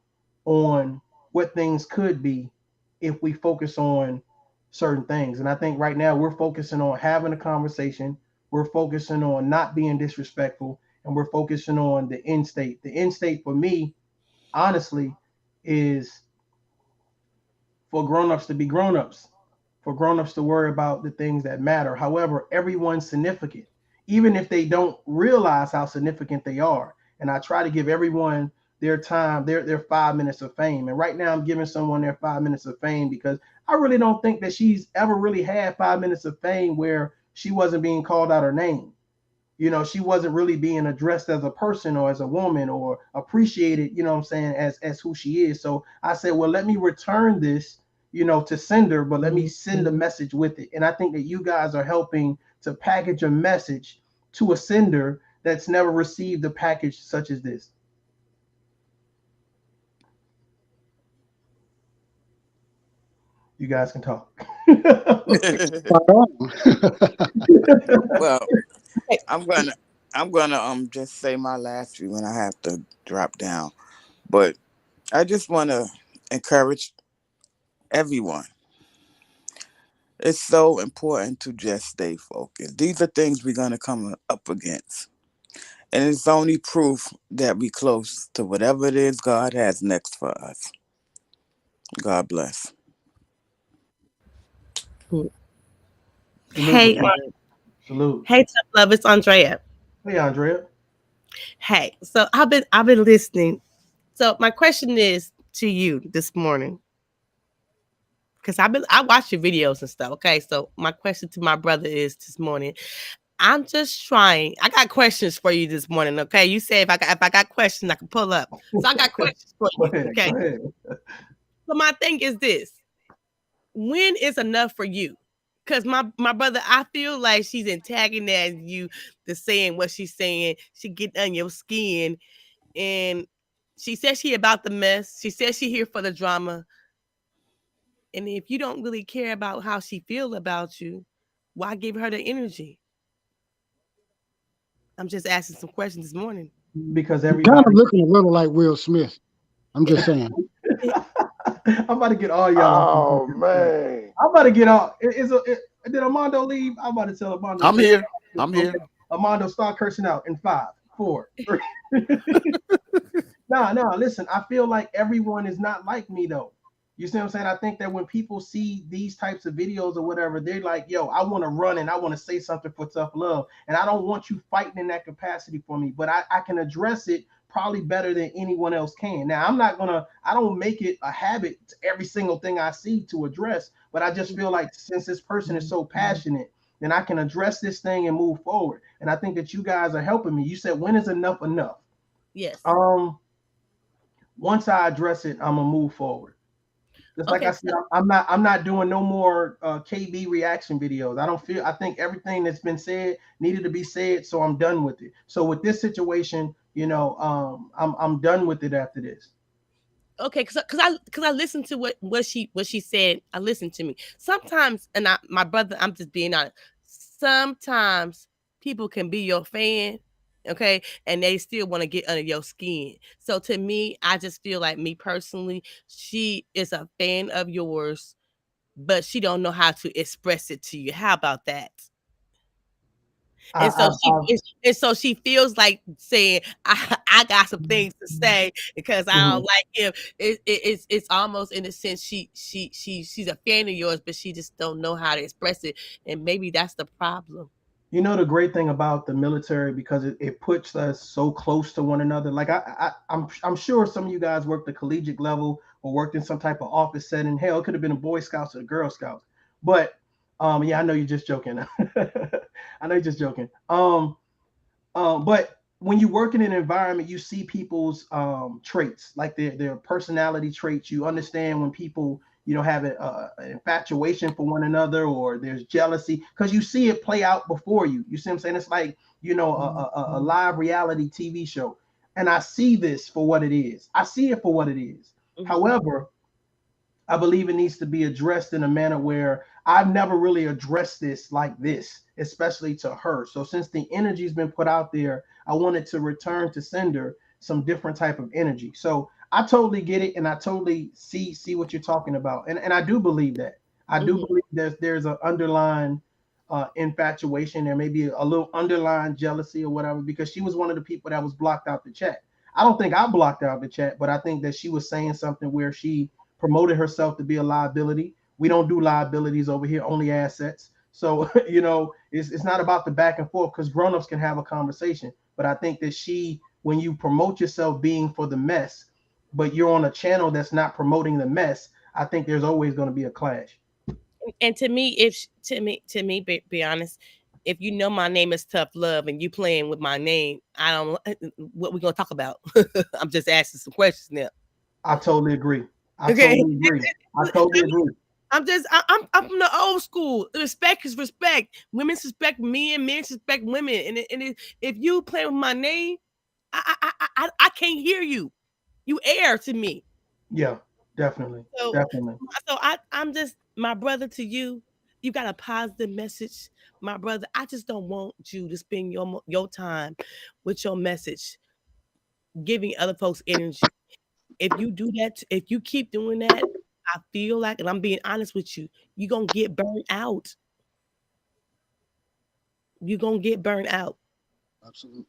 on what things could be if we focus on certain things. And I think right now we're focusing on having a conversation. We're focusing on not being disrespectful, and we're focusing on the end state. The end state for me, honestly, is for grown-ups to be grown-ups, for grown-ups to worry about the things that matter. However, everyone's significant, even if they don't realize how significant they are. And I try to give everyone their time, their 5 minutes of fame. And right now I'm giving someone their 5 minutes of fame because I really don't think that she's ever really had 5 minutes of fame where she wasn't being called out her name. She wasn't really being addressed as a person or as a woman or appreciated, what I'm saying, as who she is. So I said, well, let me return this, to sender, but let me send a message with it. And I think that you guys are helping to package a message to a sender that's never received a package such as this. You guys can talk. Well, I'm gonna just say my last few when I have to drop down. But I just wanna encourage everyone. It's so important to just stay focused. These are things we're gonna come up against. And it's only proof that we close to whatever it is God has next for us. God bless. Salute, Hey, man. Salute. hey, Tough Love, it's Andrea. Hey, Andrea. Hey, so I've been listening. So my question is to you this morning, because I watch your videos and stuff. Okay, so my question to my brother is this morning. I'm just trying. I got questions for you this morning. Okay, you say if I got questions, I can pull up. So I got questions for you. Okay. Go ahead. So my thing is this: when is enough for you? Because my brother, I feel like she's antagonizing you to saying what she's saying. She get on your skin, and she says she about the mess. She says she here for the drama. And if you don't really care about how she feel about you, why give her the energy? I'm just asking some questions this morning. Because You're kind everybody. of looking a little like Will Smith. I'm just saying. I'm about to get all y'all. Oh man. I'm about to get all. Did Armando leave? I'm about to tell Armando. I'm here. I'm here. Okay. Armando, start cursing out in 5, 4, 3. No, listen, I feel like everyone is not like me though. You see what I'm saying? I think that when people see these types of videos or whatever, they're like, yo, I want to run and I want to say something for tough love. And I don't want you fighting in that capacity for me, but I can address it probably better than anyone else can. Now, I don't make it a habit to every single thing I see to address, but I just feel like since this person is so passionate, then I can address this thing and move forward. And I think that you guys are helping me. You said, when is enough enough? Yes. Once I address it, I'm gonna move forward. Just like Okay, I said, I'm not doing no more KB reaction videos. I think everything that's been said needed to be said, so I'm done with it. So with this situation, I'm done with it after this. Okay, because I listened to what she said. I listened to me. Sometimes, and my brother, I'm just being honest. Sometimes people can be your fan, okay, and they still want to get under your skin. So to me, I just feel like me personally, she is a fan of yours, but she don't know how to express it to you. How about that? And so she feels like saying, I got some things to say because I don't like him. It's almost in a sense she's a fan of yours, but she just don't know how to express it, and maybe that's the problem. You know the great thing about the military, because it puts us so close to one another. Like I'm sure some of you guys worked the collegiate level or worked in some type of office setting. Hell, it could have been a Boy Scouts or a Girl Scouts. But yeah, I know you're just joking. I know you're just joking. But when you work in an environment, you see people's traits, like their personality traits. You understand when people, have an infatuation for one another, or there's jealousy, because you see it play out before you. You see what I'm saying? It's like, a live reality TV show. And I see this for what it is. I see it for what it is. Mm-hmm. However, I believe it needs to be addressed in a manner where I've never really addressed this like this, especially to her. So since the energy's been put out there, I wanted to return to sender some different type of energy. So I totally get it, and I totally see what you're talking about. And I do believe that. I do believe that there's an underlying infatuation. There may be a little underlying jealousy or whatever, because she was one of the people that was blocked out the chat. I don't think I blocked out the chat, but I think that she was saying something where she promoted herself to be a liability. We don't do liabilities over here, only assets. So, it's not about the back and forth, because grown-ups can have a conversation. But I think that when you promote yourself being for the mess, but you're on a channel that's not promoting the mess, I think there's always going to be a clash. And to me, be honest, if you know my name is Tough Love and you playing with my name, I don't. What we gonna talk about? I'm just asking some questions now. I totally agree. I totally agree. I'm from the old school. Respect is respect. Women respect men, men respect women. And if you play with my name, I can't hear you. You air to me. Yeah, definitely. So I'm just my brother to you. You got a positive message, my brother. I just don't want you to spend your time with your message, giving other folks energy. If you do that, if you keep doing that, I feel like, and I'm being honest with you, you're going to get burned out. You're going to get burned out. Absolutely.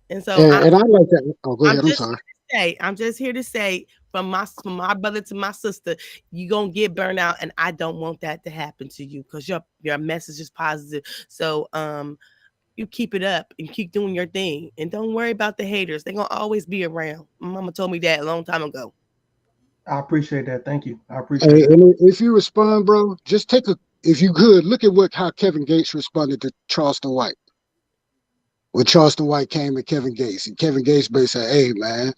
And so And I like that. Oh, go ahead. I'm sorry. I'm just here to say from my brother to my sister, you gonna get burnt out, and I don't want that to happen to you because your message is positive. So you keep it up and keep doing your thing, and don't worry about the haters. They're gonna always be around. My mama told me that a long time ago. I appreciate that. Thank you. I appreciate Hey, that. and if you respond, bro, just if you could, look at how Kevin Gates responded to Charleston White. When Charleston White came at Kevin Gates, and Kevin Gates basically said, "Hey, man,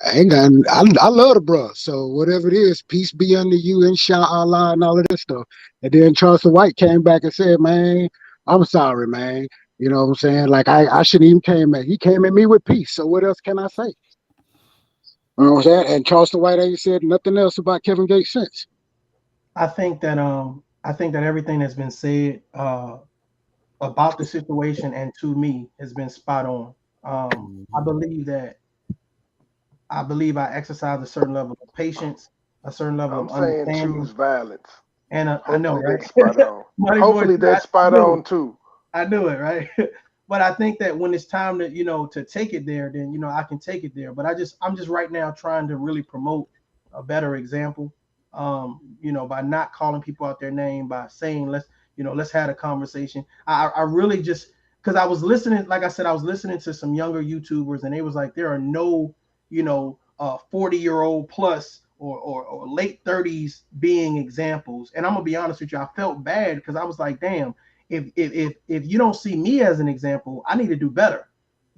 I love the bro. So whatever it is, peace be unto you, inshallah, and all of this stuff." And then Charleston White came back and said, "Man, I'm sorry, man. You know what I'm saying? Like I shouldn't even came at. He came at me with peace. So what else can I say?" You know what I'm saying? And Charleston White ain't said nothing else about Kevin Gates since. I think that everything that's been said about the situation and to me has been spot on. I believe I exercise a certain level of patience, a certain level I'm of saying understanding, choose violence. and I know, Hopefully right? that's spot on. Money Hopefully Boy, that's spot I knew on it. too. I knew it, right? But I think that when it's time to, to take it there, then, I can take it there. But I'm just right now trying to really promote a better example, by not calling people out their name, by saying, let's have a conversation. I really just, because I was listening, like I said, I was listening to some younger YouTubers, and they was like, there are no, 40-year-old plus or late 30s being examples. And I'm gonna be honest with you, I felt bad because I was like, damn, if you don't see me as an example, I need to do better.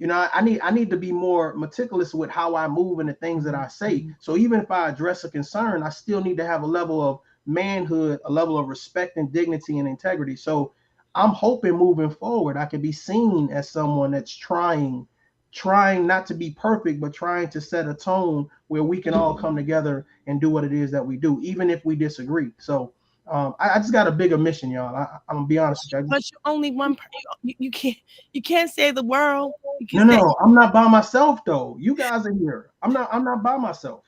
I need to be more meticulous with how I move and the things that I say. So even if I address a concern, I still need to have a level of manhood, a level of respect and dignity and integrity. So I'm hoping moving forward, I can be seen as someone that's trying not to be perfect, but trying to set a tone where we can all come together and do what it is that we do, even if we disagree. So I just got a bigger mission, y'all. I'm gonna be honest with you. But you're only one. You can't save the world. No, I'm not by myself though. You guys are here. I'm not by myself.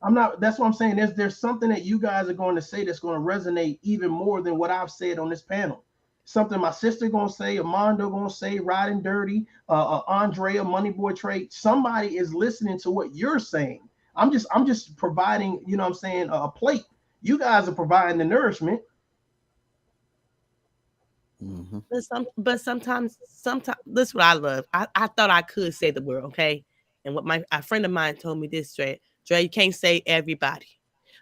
I'm not. That's what I'm saying. There's something that you guys are going to say that's going to resonate even more than what I've said on this panel. Something my sister gonna say, Amando gonna say, Riding Dirty, Andrea, Money Boy Trade. Somebody is listening to what you're saying. I'm just providing, what I'm saying, a plate. You guys are providing the nourishment. Mm-hmm. But sometimes this is what I love. I thought I could save the world, okay? And what a friend of mine told me this, Dre, you can't save everybody.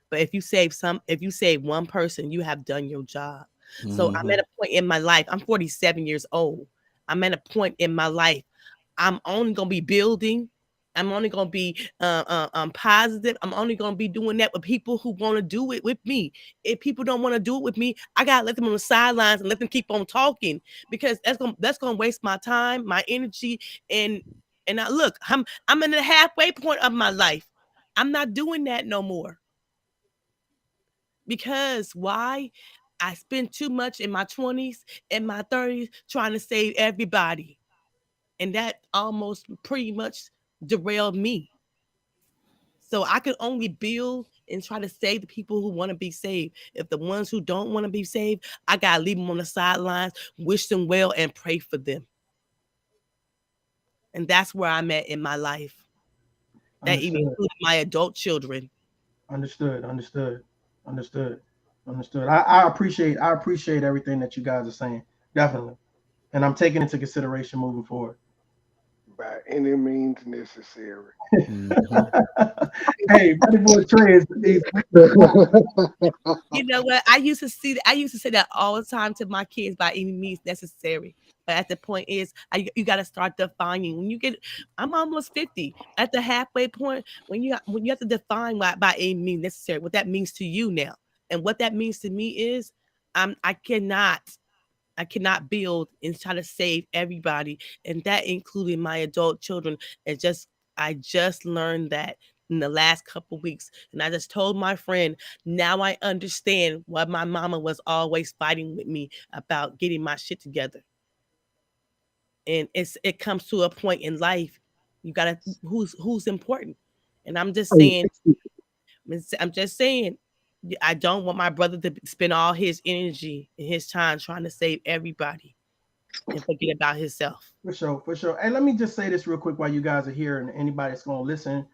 But if you save one person, you have done your job. Mm-hmm. So I'm at a point in my life. I'm 47 years old. I'm at a point in my life. I'm only gonna be building. I'm only gonna be positive. I'm only gonna be doing that with people who want to do it with me. If people don't want to do it with me, I gotta let them on the sidelines and let them keep on talking, because that's gonna waste my time, my energy, and I look. I'm in the halfway point of my life. I'm not doing that no more. Because why? I spent too much in my 20s and my 30s trying to save everybody. And that almost pretty much derailed me. So I can only build and try to save the people who want to be saved. If the ones who don't want to be saved, I got to leave them on the sidelines, wish them well, and pray for them. And that's where I'm at in my life. That even includes my adult children. Understood. I appreciate everything that you guys are saying. Definitely. And I'm taking into consideration moving forward. By any means necessary. Hey, Money Boy Trey You know what? I used to say that all the time to my kids, by any means necessary. But at the point is, you got to start defining. When you get, I'm almost 50. At the halfway point, when you have to define by any means necessary, what that means to you now, and what that means to me is, I cannot build and try to save everybody, and that including my adult children. I just learned that in the last couple of weeks, and I just told my friend, now I understand why my mama was always fighting with me about getting my shit together. And it comes to a point in life, you gotta who's important. And I'm just saying, I don't want my brother to spend all his energy and his time trying to save everybody. and forget about himself. For sure, for sure. And let me just say this real quick while you guys are here and anybody that's going to listen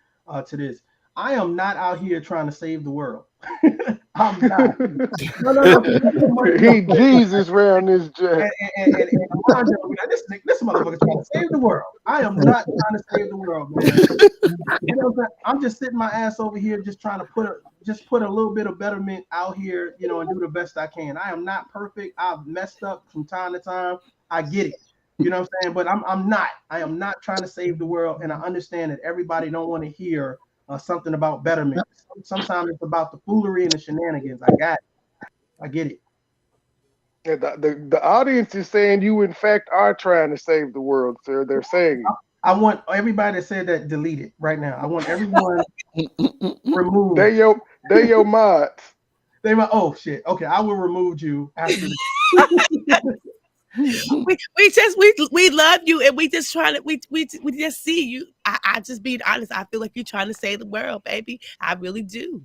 to this. I am not out here trying to save the world. I'm not. No. He Jesus around this jack. And this motherfucker trying to save the world. I am not trying to save the world, man. You know what I'm saying? I'm just sitting my ass over here, just trying to put a little bit of betterment out here, you know, and do the best I can. I am not perfect. I've messed up from time to time. I get it. You know what I'm saying? But I am not trying to save the world. And I understand that everybody don't want to hear something about betterment. Sometimes it's about the foolery and the shenanigans. I got it. I get it. Yeah, the audience is saying you, in fact, are trying to save the world, sir. They're saying it. I want everybody that said that deleted right now. I want everyone removed. They your mods. They were, oh shit. Okay, I will remove you after this. we love you, and we just trying to we just see you. I just being honest. I feel like you're trying to save the world, baby. I really do,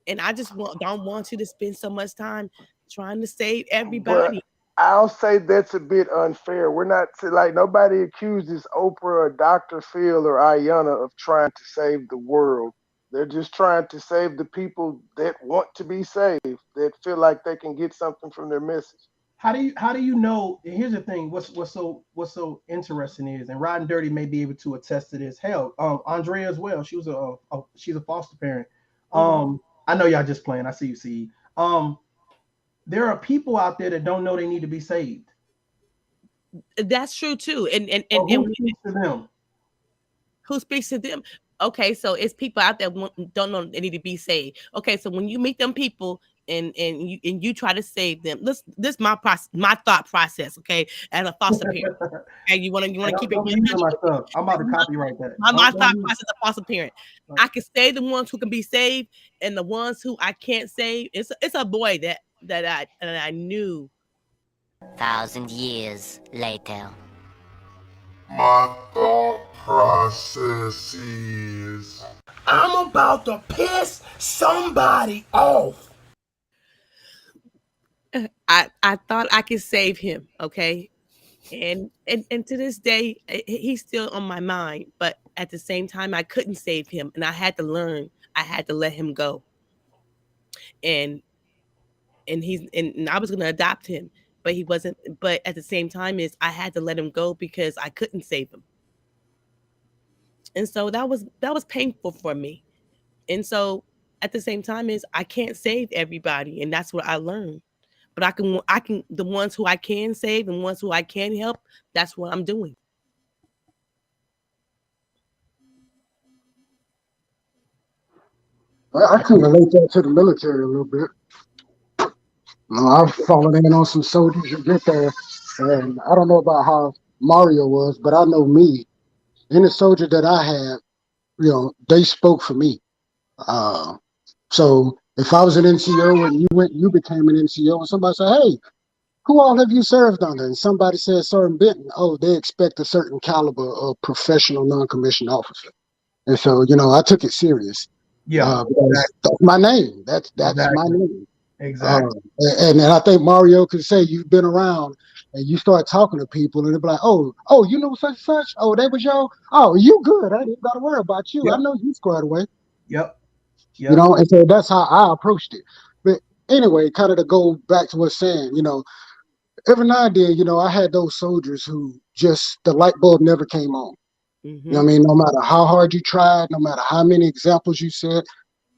and I just don't want you to spend so much time trying to save everybody. But I'll say that's a bit unfair. We're not like nobody accuses Oprah or Dr. Phil or Ayanna of trying to save the world. They're just trying to save the people that want to be saved, that feel like they can get something from their message. How do you know? Here's the thing. What's so interesting is, and Rod and Dirty may be able to attest to this. Hell, Andrea as well. She's a foster parent. I know y'all just playing. I see you. See. There are people out there that don't know they need to be saved. That's true too. And who speaks to them? Who speaks to them? Okay, so it's people out there don't know they need to be saved. Okay, so when you meet them people and you try to save them, this my thought process. Okay, as a foster parent, and you want to keep it. I'm about to copyright that. My thought process as a foster parent. I can save the ones who can be saved, and the ones who I can't save. It's a boy that I knew. 1,000 years later. My thought process is I'm about to piss somebody off. I thought I could save him, okay? And to this day, he's still on my mind. But at the same time, I couldn't save him, and I had to learn. I had to let him go. And I was gonna adopt him, but he wasn't. But at the same time, I had to let him go because I couldn't save him. And so that was painful for me. And so at the same time I can't save everybody, and that's what I learned. But I can the ones who I can save and ones who I can help, that's what I'm doing. I can relate that to the military a little bit. I've fallen in on some soldiers you get there, and I don't know about how Mario was, but I know me. Any soldier that I had, they spoke for me. So if I was an NCO and you became an NCO, and somebody said, "Hey, who all have you served under?" and somebody said Sergeant Benton, oh, they expect a certain caliber of professional non-commissioned officer. And so, I took it serious. Yeah, that's my name. That's exactly. my name. Exactly. And I think Mario could say you've been around and you start talking to people and they'll be like, oh, you know such and such? Oh, that was y'all? Oh, you good. I ain't got to worry about you. Yep. I know you squared away. Yep. And so that's how I approached it. But anyway, kind of to go back to what's saying, every now and then, I had those soldiers who just, the light bulb never came on. Mm-hmm. You know what I mean? No matter how hard you tried, no matter how many examples you said,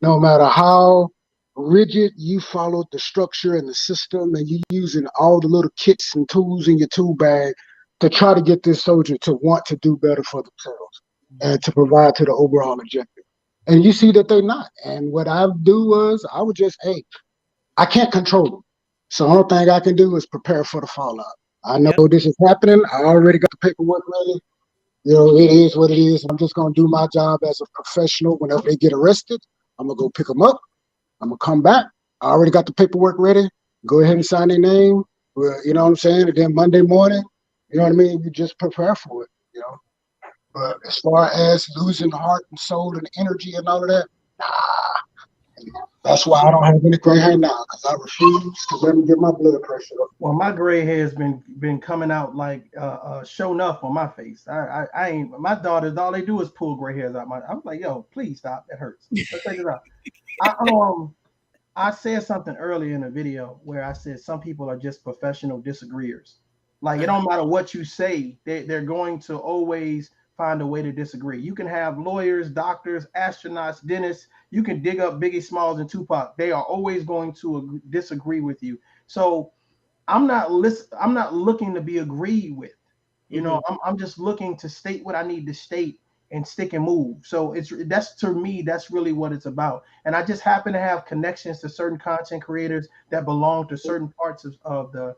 no matter how rigid you followed the structure and the system, and you using all the little kits and tools in your tool bag to try to get this soldier to want to do better for themselves and to provide to the overall objective. And you see that they're not. And what I do was I would just, I can't control them. So the only thing I can do is prepare for the fallout. I know this is happening. I already got the paperwork ready. It is what it is. I'm just going to do my job as a professional. Whenever they get arrested, I'm going to go pick them up. I'm going to come back. I already got the paperwork ready. Go ahead and sign their name. You know what I'm saying? And then Monday morning, you know what I mean? You just prepare for it, But as far as losing heart and soul and energy and all of that, That's why I don't have any gray hair now, because I refuse to let me get my blood pressure up. Well, my gray hair has been coming out like show enough on my face. I ain't, my daughters, all they do is pull gray hairs out my. I'm like, yo, please stop. That hurts. Let's take it out. I said something earlier in the video where I said some people are just professional disagreeers. Like, it don't matter what you say, they're going to always find a way to disagree. You can have lawyers, doctors, astronauts, dentists. You can dig up Biggie Smalls and Tupac. They are always going to disagree with you. So I'm not looking to be agreed with. You know, I'm just looking to state what I need to state and stick and move. So that's to me, that's really what it's about. And I just happen to have connections to certain content creators that belong to certain parts of the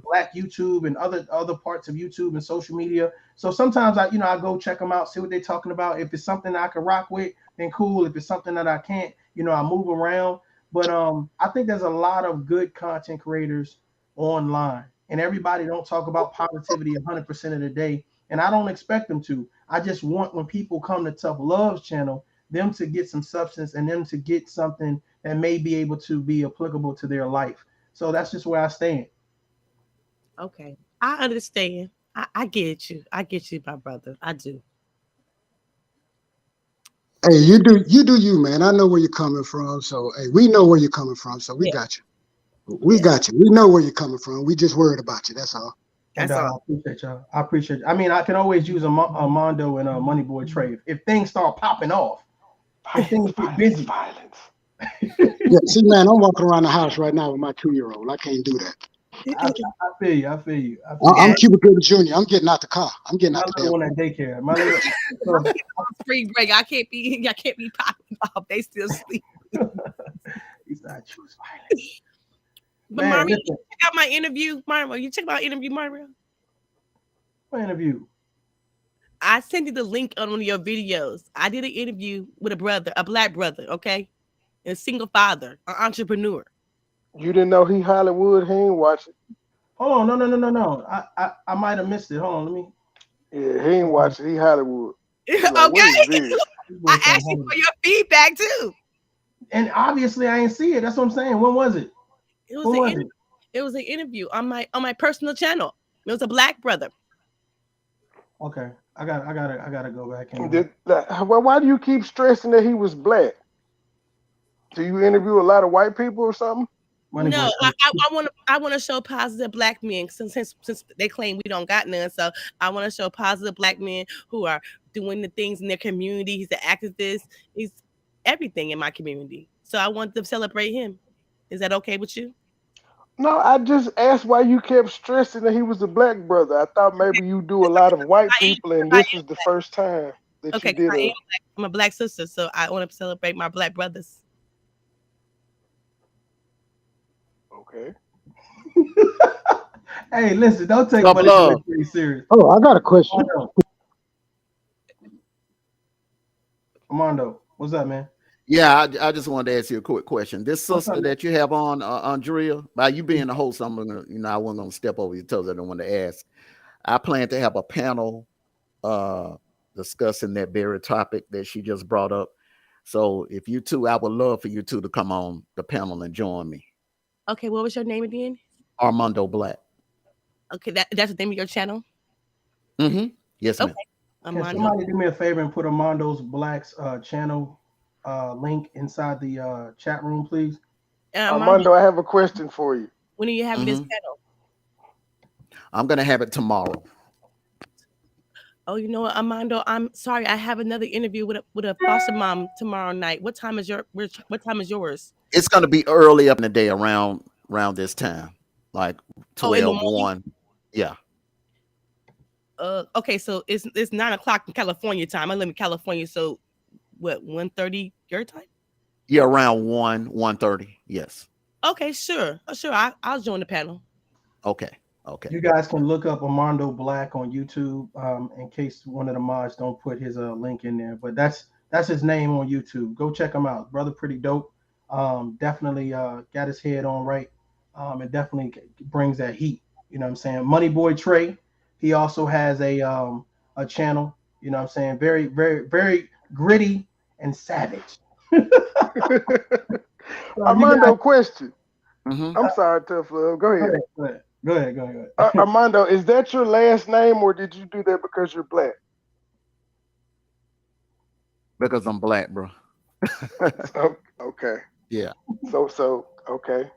Black YouTube and other parts of YouTube and social media. So sometimes I go check them out, see what they're talking about. If it's something that I can rock with, then cool. If it's something that I can't, I move around. But I think there's a lot of good content creators online, and everybody don't talk about positivity 100% of the day. And I don't expect them to. I just want, when people come to Tough Love's channel, them to get some substance and them to get something that may be able to be applicable to their life. So that's just where I stand. Okay. I understand. I get you. I get you, my brother. I do. Hey, you do you, man. I know where you're coming from. So, hey, we know where you're coming from. So we got you. We got you. We know where you're coming from. We just worried about you. That's all. And I appreciate y'all. I appreciate. I mean, I can always use a Mondo and a Money Boy Trey if things start popping off. If things get busy. Violence. Yeah, see, man, I'm walking around the house right now with my 2-year-old. I can't do that. I feel you. I feel you. I'm Cuba Gooding Jr. I'm getting out the car. I'm getting out the one at daycare. My little spring break. I can't be popping off. They still sleep. He's not choose violence. But Man, Mario, listen. you check out my interview, Mario. You check out my interview, Mario. What interview? I sent you the link on one of your videos. I did an interview with a black brother, okay? And a single father, an entrepreneur. You didn't know he Hollywood? He ain't watching. Hold on, no. I might have missed it. Hold on, let me. Yeah, he ain't watching. He Hollywood. Like, Okay. I asked you for your feedback too. And obviously I ain't see it. That's what I'm saying. When was it? It was an interview on my personal channel. It was a black brother. Okay. I gotta go back and why do you keep stressing that he was black? Do you interview a lot of white people or something? No, I want to show positive black men since they claim we don't got none. So I want to show positive black men who are doing the things in their community. He's an activist. He's everything in my community. So I want to celebrate him. Is that okay with you? No, I just asked why you kept stressing that he was a black brother. I thought maybe you do a lot of white people, and this is the first time that you did. I'm a black sister, so I want to celebrate my black brothers. Okay. Hey, listen, don't take my pretty serious. Oh, I got a question. Armando, what's up, man? Yeah, I just wanted to ask you a quick question. This sister that you have on, Andrea, by you being the host, I'm gonna, I wasn't gonna step over your toes. I don't want to ask. I plan to have a panel discussing that very topic that she just brought up. So if you two, I would love for you two to come on the panel and join me. Okay, what was your name again? Armando Black. Okay, that's the name of your channel? Mm-hmm. Yes, ma'am. Can somebody do me a favor and put Armando's Black's channel link inside the chat room, please? Armando, I have a question for you. When are you having this panel? I'm gonna have it tomorrow. Oh, you know what, Armando? I'm sorry. I have another interview with a foster mom tomorrow night. What time is yours? It's gonna be early up in the day, around this time, like 12, 1. Yeah. Okay, so it's 9:00 in California time. I live in California, so what, 1:30 your time? Yeah, around 1:30. Yes. Okay, sure. I'll join the panel. Okay. You guys can look up Armando Black on YouTube in case one of the mods don't put his link in there. But that's his name on YouTube. Go check him out. Brother pretty dope. Definitely got his head on right. And definitely brings that heat. You know what I'm saying? Money Boy Trey. He also has a channel. You know what I'm saying? Very, very, very gritty and savage. Armando, question. Mhm. I'm sorry, Tough Love. Go ahead. Go ahead. Armando, is that your last name, or did you do that because you're black? Because I'm black, bro. Okay. Yeah. So okay.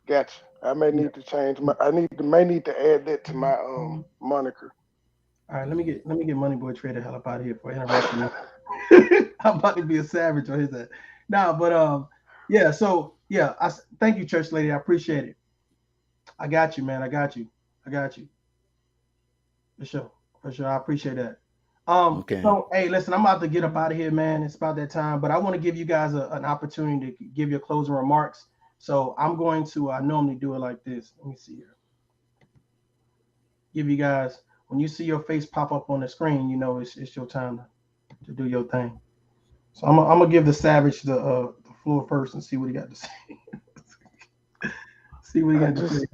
Gotcha. I may need to change my. May need to add that to my moniker. All right, let me get Money Boy Trey the hell up out of here for interrupting me. I'm about to be a savage on his head. Nah, but yeah. So yeah, thank you, church lady. I appreciate it. I got you, man. I got you. For sure. I appreciate that. Okay. So hey, listen, I'm about to get up out of here, man. It's about that time, but I want to give you guys an opportunity to give your closing remarks. So I'm going to. I normally do it like this. Let me see here. Give you guys, when you see your face pop up on the screen, you know it's your time to do your thing. So I'm gonna give the savage the floor first and see what he got to say. See what he got to say.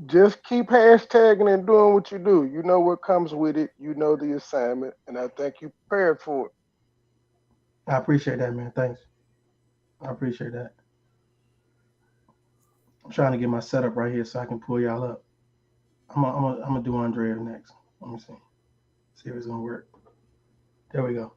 Just keep hashtagging and doing what you do. You know what comes with it. You know the assignment, and I think you prepared for it. I appreciate that, man. Thanks. I appreciate that. I'm trying to get my setup right here so I can pull y'all up. I'm gonna do Andrea next. Let me see if it's gonna work. There we go.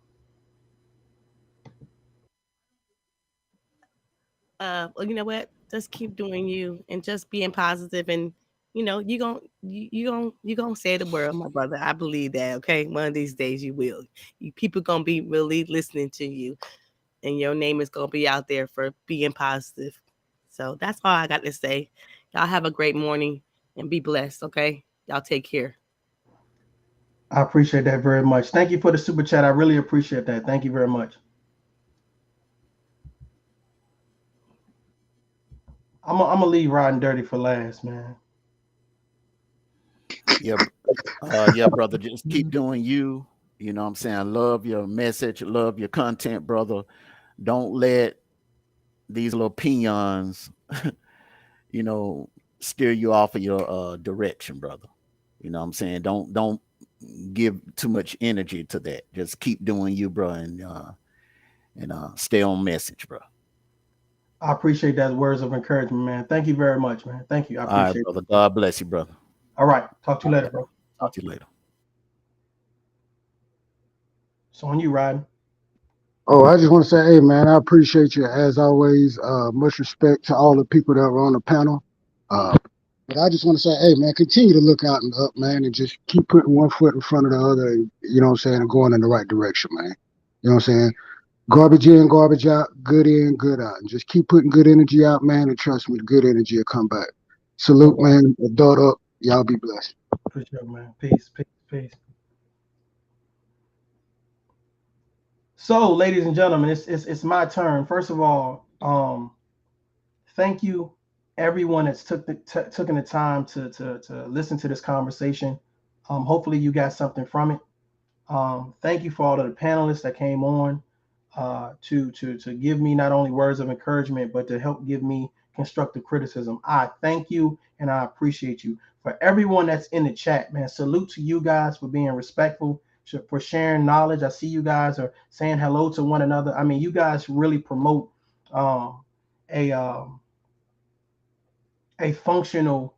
Well, you know what? Just keep doing you and just being positive, and you know you gonna save the world, my brother. I believe that. Okay, one of these days you will. People gonna be really listening to you, and your name is gonna be out there for being positive. So that's all I got to say. Y'all have a great morning and be blessed. Okay, y'all take care. I appreciate that very much. Thank you for the super chat. I really appreciate that. Thank you very much. I'm gonna leave riding dirty for last, man. Yeah, brother. Just keep doing you. You know what I'm saying? I love your message, love your content, brother. Don't let these little peons, steer you off of your direction, brother. You know what I'm saying? Don't give too much energy to that. Just keep doing you, bro, and stay on message, bro. I appreciate that words of encouragement, man. Thank you very much, man. Thank you. I appreciate All right, brother. God bless you, brother. All right. Talk to you later, bro. Talk to you later. So on you, Ryan. Oh, I just want to say, hey, man, I appreciate you as always. Much respect to all the people that were on the panel. But I just want to say, hey, man, continue to look out and up, man, and just keep putting one foot in front of the other, and, you know what I'm saying, and going in the right direction, man. You know what I'm saying? Garbage in, garbage out, good in, good out. And just keep putting good energy out, man, and trust me, the good energy will come back. Salute, man. Adult up. Y'all be blessed. For sure, man. Peace. So, ladies and gentlemen, it's my turn. First of all, thank you everyone that's taken the time to listen to this conversation. Hopefully you got something from it. Thank you for all of the panelists that came on to give me not only words of encouragement, but to help give me constructive criticism. I thank you and I appreciate you. For everyone that's in the chat, man, salute to you guys for being respectful, for sharing knowledge. I see you guys are saying hello to one another. I mean, you guys really promote a functional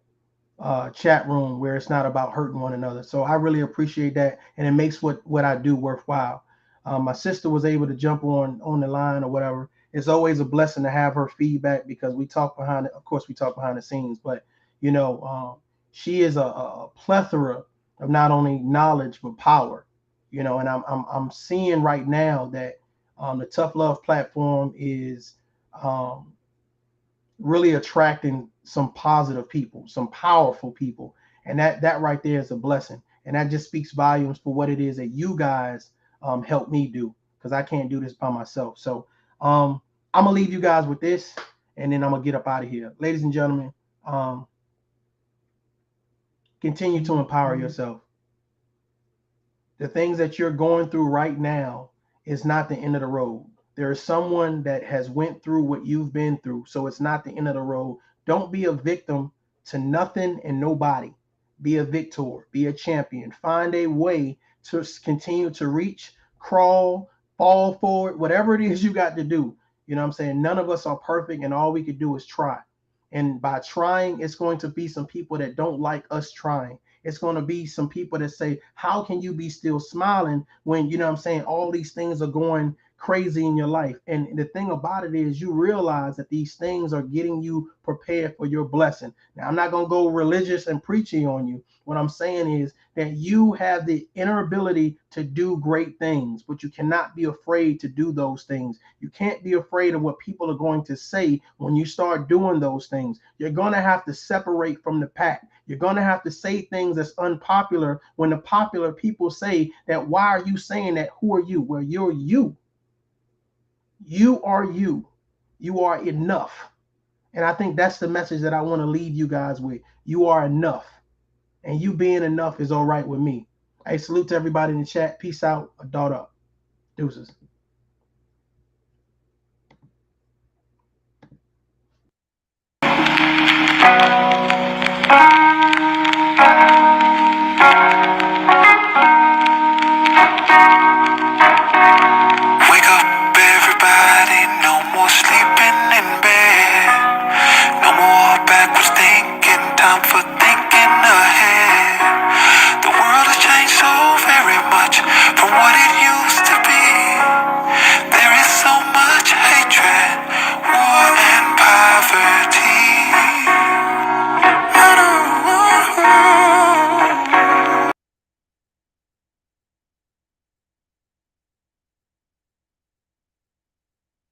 chat room where it's not about hurting one another. So I really appreciate that, and it makes what I do worthwhile. My sister was able to jump on the line or whatever. It's always a blessing to have her feedback because we talk behind it. Of course, we talk behind the scenes, but she is a plethora of not only knowledge but power. And I'm seeing right now that the Tough Love platform is really attracting some positive people, some powerful people, and that right there is a blessing, and that just speaks volumes for what it is that you guys help me do, because I can't do this by myself. So I'm gonna leave you guys with this, and then I'm gonna get up out of here. Ladies and gentlemen, continue to empower yourself. The things that you're going through right now is not the end of the road. There is someone that has went through what you've been through, so it's not the end of the road. Don't be a victim to nothing and nobody. Be a victor, be a champion. Find a way to continue to reach, crawl, fall forward, whatever it is you got to do. You know what I'm saying? None of us are perfect, and all we could do is try. And by trying, it's going to be some people that don't like us trying. It's going to be some people that say, how can you be still smiling when, you know what I'm saying, all these things are going crazy in your life? And the thing about it is you realize that these things are getting you prepared for your blessing. Now, I'm not going to go religious and preachy on you. What I'm saying is that you have the inner ability to do great things, but you cannot be afraid to do those things. You can't be afraid of what people are going to say when you start doing those things. You're going to have to separate from the pack. You're going to have to say things that's unpopular when the popular people say that, why are you saying that? Who are you? Well, you're you. You are you. You are enough. And I think that's the message that I want to leave you guys with. You are enough. And you being enough is all right with me. Hey, salute to everybody in the chat. Peace out. Adult up. Deuces.